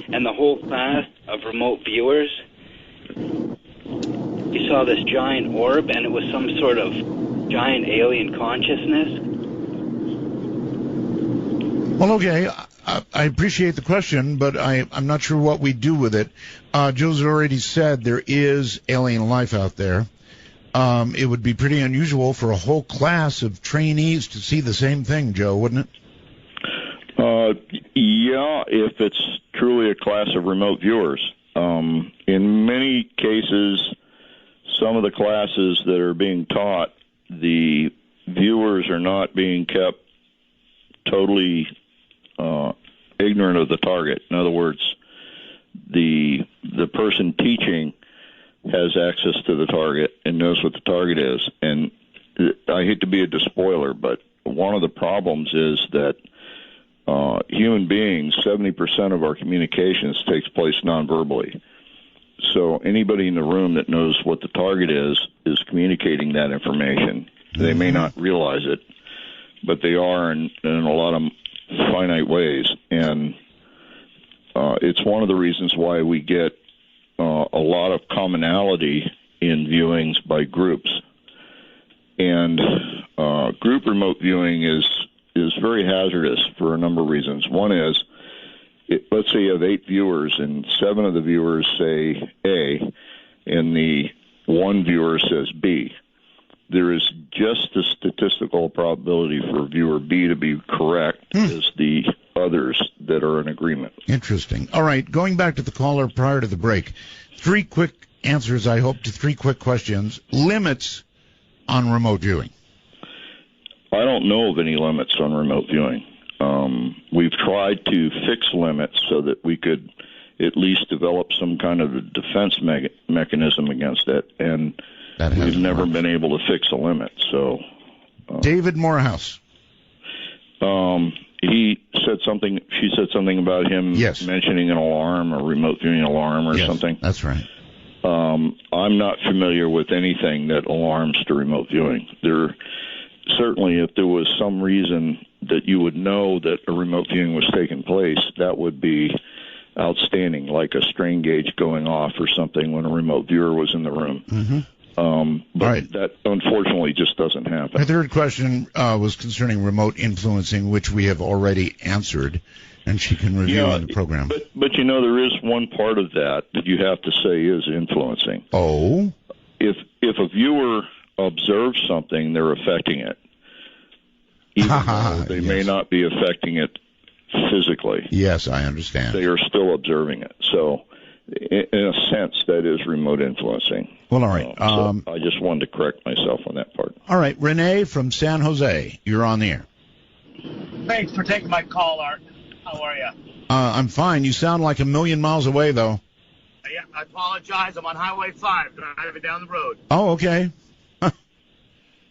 And the whole class of remote viewers, you saw this giant orb, and it was some sort of giant alien consciousness. Well, okay, I appreciate the question, but I'm not sure what we do with it. Joe's already said there is alien life out there. It would be pretty unusual for a whole class of trainees to see the same thing, Joe, wouldn't it? Yeah, if it's truly a class of remote viewers. In many cases, some of the classes that are being taught, the viewers are not being kept totally ignorant of the target. In other words, the person teaching has access to the target and knows what the target is. And I hate to be a despoiler, but one of the problems is that human beings, 70% of our communications takes place non-verbally. So anybody in the room that knows what the target is communicating that information. They may not realize it, but they are in a lot of finite ways. And it's one of the reasons why we get a lot of commonality in viewings by groups. And group remote viewing is very hazardous for a number of reasons. One is, let's say you have 8 viewers and 7 of the viewers say A and the one viewer says B. There is just a statistical probability for viewer B to be correct as the others that are in agreement. Interesting. All right, going back to the caller prior to the break, 3 quick answers, I hope, to 3 quick questions. Limits on remote viewing. I don't know of any limits on remote viewing. We've tried to fix limits so that we could at least develop some kind of a defense mechanism against it, and we've never been able to fix a limit. So, David Morehouse. He said something. She said something about him mentioning an alarm or remote viewing alarm or something. That's right. I'm not familiar with anything that alarms to remote viewing. Certainly, if there was some reason that you would know that a remote viewing was taking place, that would be outstanding, like a strain gauge going off or something when a remote viewer was in the room. But that, unfortunately, just doesn't happen. My third question was concerning remote influencing, which we have already answered, and she can review in the program. But there is one part of that you have to say is influencing. Oh? If a viewer observes something, they're affecting it, even though they may not be affecting it physically. Yes, I understand. They are still observing it. So, in a sense, that is remote influencing. Well, all right. So I just wanted to correct myself on that part. All right, Renee from San Jose, you're on the air. Thanks for taking my call, Art. How are you? I'm fine. You sound like a million miles away, though. Yeah, I apologize. I'm on Highway 5, driving down the road. Oh, okay.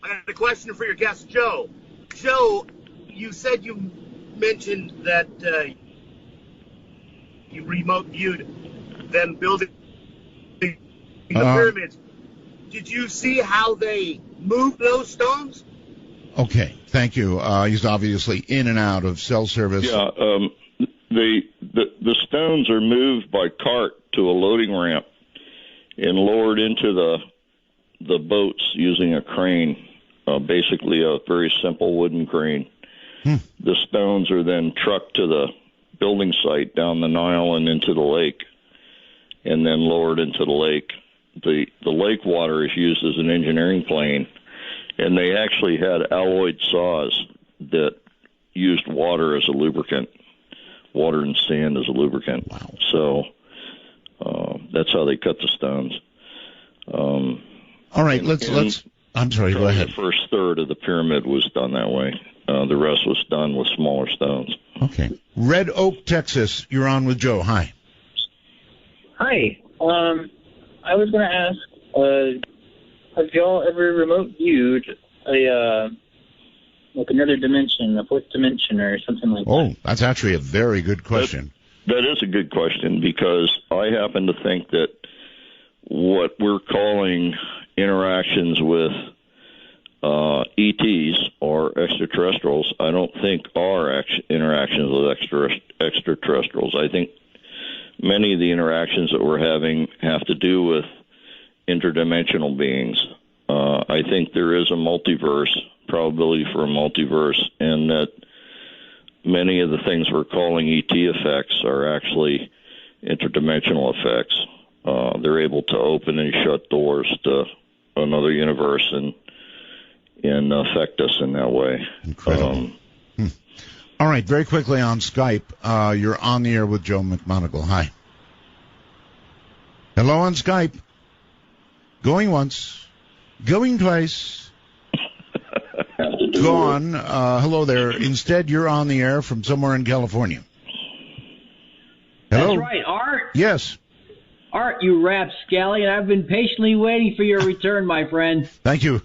I got a question for your guest, Joe. Joe, you said you mentioned that you remote viewed them building the pyramids. Did you see how they moved those stones? Okay, thank you. He's obviously in and out of cell service. Yeah, the stones are moved by cart to a loading ramp and lowered into the boats using a crane, basically a very simple wooden crane. The stones are then trucked to the building site down the Nile and into the lake, and then lowered into the lake. The lake water is used as an engineering plane, and they actually had alloyed saws that used water as a lubricant, water and sand as a lubricant. Wow. So that's how they cut the stones. All right, let's. I'm sorry. Go ahead. The first third of the pyramid was done that way. The rest was done with smaller stones. Okay. Red Oak, Texas. You're on with Joe. Hi. Hi. I was going to ask, have y'all ever remote viewed another dimension, a fourth dimension, or something like that? Oh, that's actually a very good question. That is a good question, because I happen to think that what we're calling interactions with ETs or extraterrestrials, I don't think are interactions with extraterrestrials. I think many of the interactions that we're having have to do with interdimensional beings. I think there is a multiverse, probability for a multiverse, and that many of the things we're calling ET effects are actually interdimensional effects. They're able to open and shut doors to another universe and affect us in that way. Incredible. All right, very quickly on Skype, you're on the air with Joe McMoneagle. Hi. Hello on Skype. Going once, going twice. Gone. Hello there. Instead, you're on the air from somewhere in California. Hello? That's right, Art. Yes. Art, you rapscallion. I've been patiently waiting for your return, my friend. Thank you.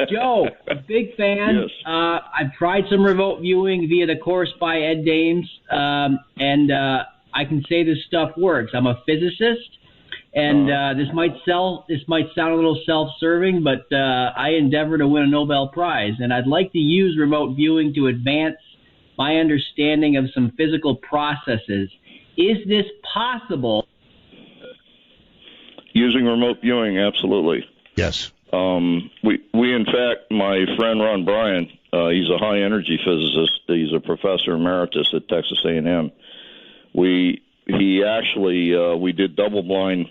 Joe, a big fan. Yes. I've tried some remote viewing via the course by Ed Dames, and I can say this stuff works. I'm a physicist, And this might sound a little self-serving, but I endeavor to win a Nobel Prize, and I'd like to use remote viewing to advance my understanding of some physical processes. Is this possible? Using remote viewing, absolutely. Yes. We in fact, my friend Ron Bryan, he's a high energy physicist. He's a professor emeritus at Texas A&M. We did double blind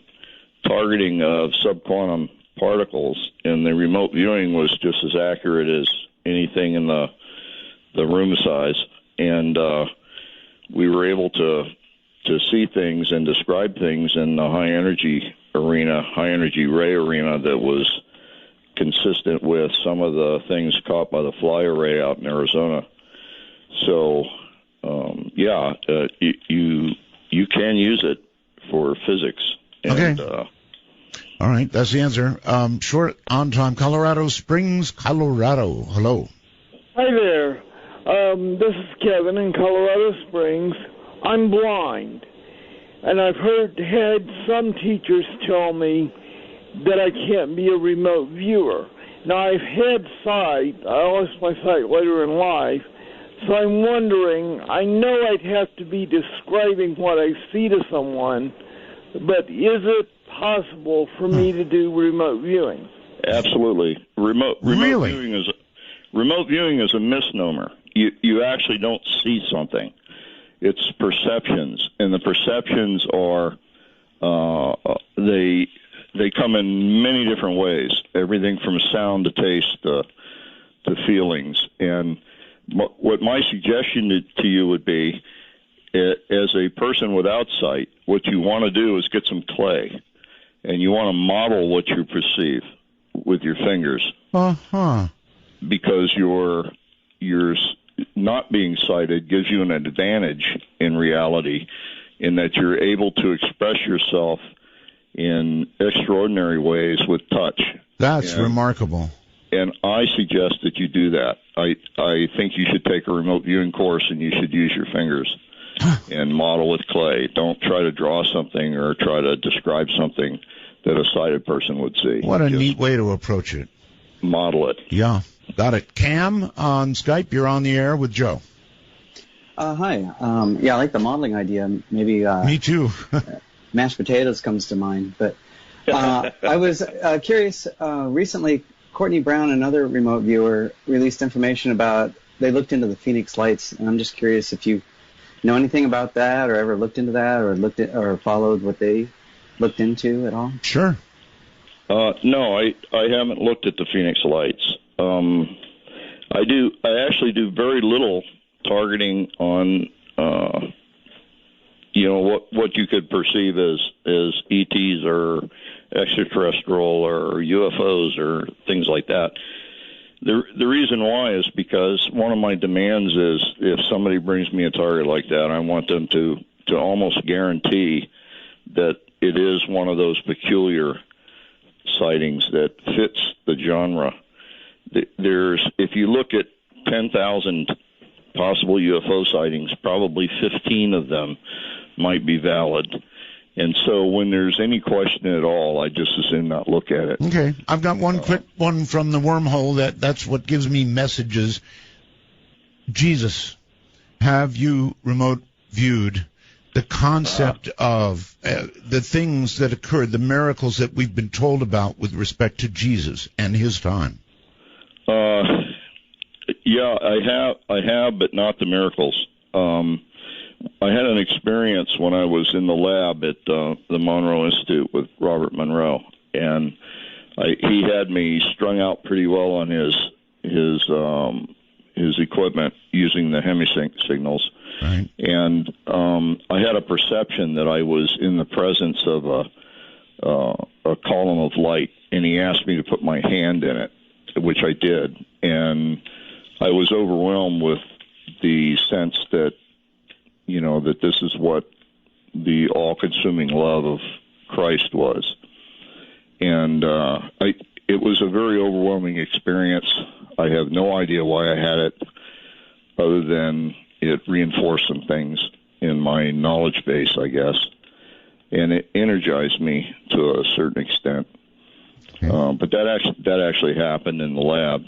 targeting of subquantum particles, and the remote viewing was just as accurate as anything in the room size. And we were able to see things and describe things in the high energy ray arena that was consistent with some of the things caught by the fly array out in Arizona. So, you can use it for physics. And, okay. All right, that's the answer. Short on time. Colorado Springs, Colorado. Hello. Hi there. This is Kevin in Colorado Springs. I'm blind, and I've had some teachers tell me that I can't be a remote viewer. Now, I've had sight. I lost my sight later in life, so I'm wondering, I know I'd have to be describing what I see to someone, but is it possible for me to do remote viewing? Absolutely. Remote viewing is a misnomer. You actually don't see something. It's perceptions, and the perceptions are they come in many different ways. Everything from sound to taste to feelings. And what my suggestion to you would be, as a person without sight, what you want to do is get some clay, and you want to model what you perceive with your fingers. Because your not being sighted gives you an advantage in reality, in that you're able to express yourself in extraordinary ways with touch. That's remarkable. And I suggest that you do that. I think you should take a remote viewing course, and you should use your fingers and model with clay. Don't try to draw something or try to describe something that a sighted person would see. What a neat way to approach it. Model it. Yeah, got it. Cam on Skype, you're on the air with Joe. Hi. I like the modeling idea. Maybe. Me too. Mashed potatoes comes to mind. But I was curious. Recently, Courtney Brown, another remote viewer, released information about, they looked into the Phoenix Lights, and I'm just curious if you know anything about that, or ever looked into that, or followed what they looked into at all? Sure. No, I haven't looked at the Phoenix Lights. I actually do very little targeting on what you could perceive as ETs or extraterrestrial or UFOs or things like that. The reason why is because one of my demands is, if somebody brings me a target like that, I want them to almost guarantee that it is one of those peculiar sightings that fits the genre. If you look at 10,000 possible UFO sightings, probably 15 of them might be valid. And so when there's any question at all, I just assume not look at it. Okay. I've got one quick one from the wormhole that's what gives me messages. Jesus, have you remote viewed the concept of the things that occurred, the miracles that we've been told about with respect to Jesus and his time? Yeah, I have, but not the miracles. I had an experience when I was in the lab at the Monroe Institute with Robert Monroe, and he had me strung out pretty well on his equipment using the hemi-signals. Right. And I had a perception that I was in the presence of a column of light, and he asked me to put my hand in it, which I did. And I was overwhelmed with the sense that, that this is what the all-consuming love of Christ was. And it was a very overwhelming experience. I have no idea why I had it, other than it reinforced some things in my knowledge base, I guess. and it energized me to a certain extent. But that actually happened in the lab.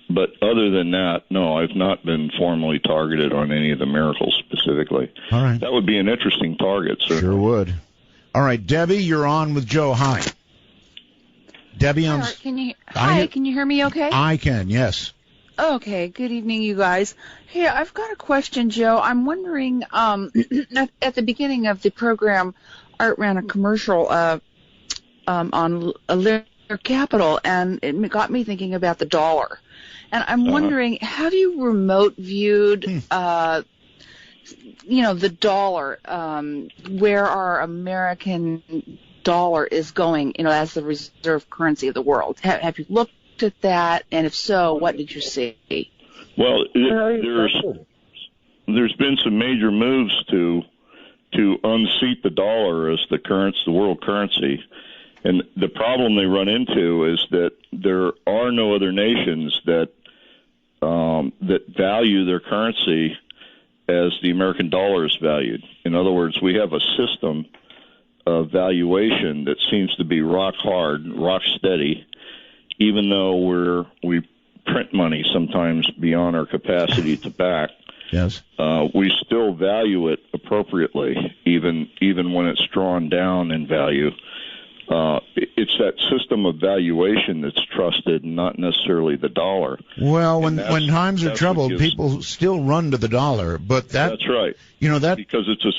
But other than that, no, I've not been formally targeted on any of the miracles specifically. All right. That would be an interesting target, sir. Sure would. All right, Debbie, you're on with Joe. Hi. Debbie, Can you hear me okay? I can, yes. Okay, good evening, you guys. Hey, I've got a question, Joe. I'm wondering, at the beginning of the program, Art ran a commercial on Lear Capital, and it got me thinking about the dollar. And I'm wondering, have you remote viewed, the dollar, where our American dollar is going, as the reserve currency of the world? Have you looked at that? And if so, what did you see? Well, there's been some major moves to unseat the dollar as the world currency. And the problem they run into is that there are no other nations that value their currency as the American dollar is valued. In other words, we have a system of valuation that seems to be rock hard, rock steady, even though we print money sometimes beyond our capacity to back. Yes. We still value it appropriately, even when it's drawn down in value. It's that system of valuation that's trusted, not necessarily the dollar. Well, when times are troubled, people still run to the dollar, but that's right. Because it's a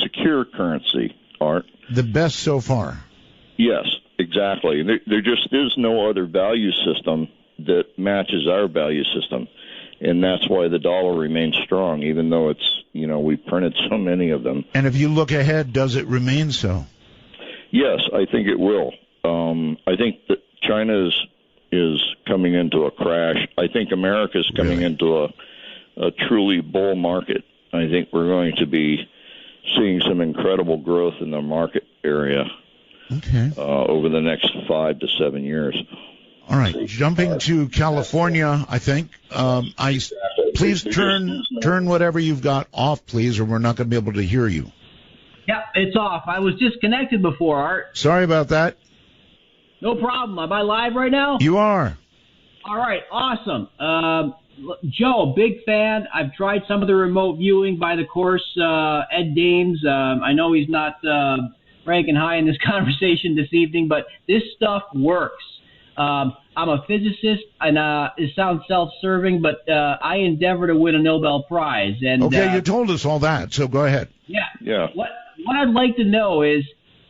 secure currency, Art. The best so far. Yes, exactly. There just is no other value system that matches our value system, and that's why the dollar remains strong, even though it's we printed so many of them. And if you look ahead, does it remain so? Yes, I think it will. I think that China is coming into a crash. I think America is coming into a truly bull market. I think we're going to be seeing some incredible growth in the market area over the next 5 to 7 years. All right, jumping to California, I think. Please turn whatever you've got off, please, or we're not going to be able to hear you. Yeah, it's off. I was disconnected before, Art. Sorry about that. No problem. Am I live right now? You are. All right, awesome. Joe, big fan. I've tried some of the remote viewing by the course. Ed Dames, I know he's not ranking high in this conversation this evening, but this stuff works. I'm a physicist, and it sounds self-serving, but I endeavor to win a Nobel Prize. And okay, you told us all that, so go ahead. Yeah. What I'd like to know is,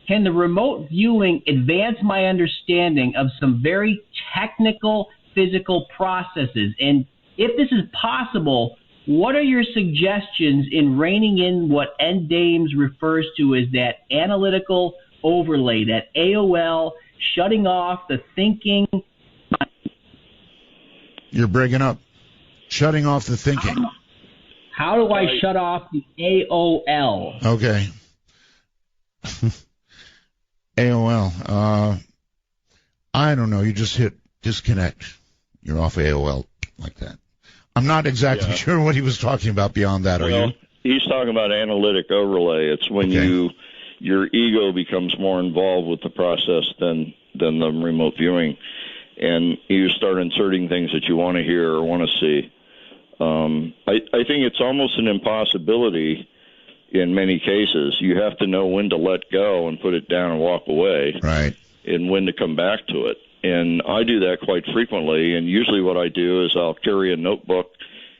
can the remote viewing advance my understanding of some very technical physical processes? And if this is possible, what are your suggestions in reining in what Ed Dames refers to as that analytical overlay, that AOL, shutting off the thinking? You're breaking up. Shutting off the thinking. How do I shut off the AOL? Okay. AOL. I don't know. You just hit disconnect. You're off AOL like that. I'm not exactly sure what he was talking about beyond that. Are you? He's talking about analytic overlay. It's when your ego becomes more involved with the process than the remote viewing, and you start inserting things that you want to hear or want to see. I think it's almost an impossibility in many cases. You have to know when to let go and put it down and walk away, right? And when to come back to it. And I do that quite frequently, and usually what I do is I'll carry a notebook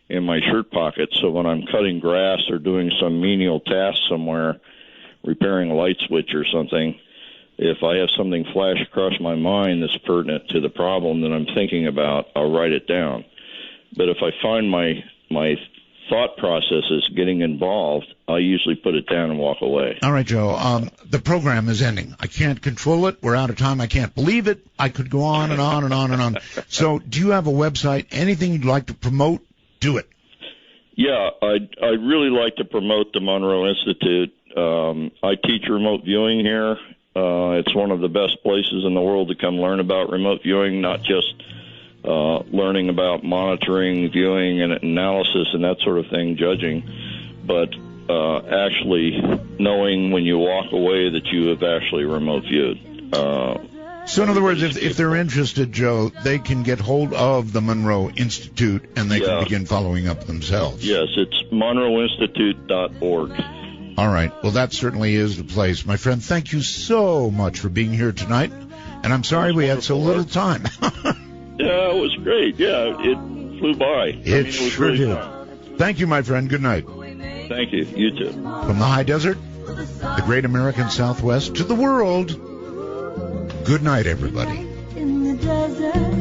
in my shirt pocket, so when I'm cutting grass or doing some menial task somewhere, repairing a light switch or something, if I have something flash across my mind that's pertinent to the problem that I'm thinking about, I'll write it down. But if I find my thought processes getting involved, I usually put it down and walk away. All right, Joe. The program is ending. I can't control it. We're out of time. I can't believe it. I could go on and on and on and on. So do you have a website? Anything you'd like to promote? Do it. Yeah, I'd really like to promote the Monroe Institute. I teach remote viewing here. It's one of the best places in the world to come learn about remote viewing, not just learning about monitoring, viewing, and analysis and that sort of thing, judging, but actually knowing when you walk away that you have actually remote viewed. So in other words, if they're interested, Joe, they can get hold of the Monroe Institute and they can begin following up themselves. Yes, it's monroeinstitute.org. All right. Well, that certainly is the place. My friend, thank you so much for being here tonight. And I'm sorry we had so little time. Yeah, it was great. Yeah, it flew by. It sure really did. fun. Thank you, my friend. Good night. Thank you. You too. From the high desert, the great American Southwest, to the world, good night, everybody. In the desert.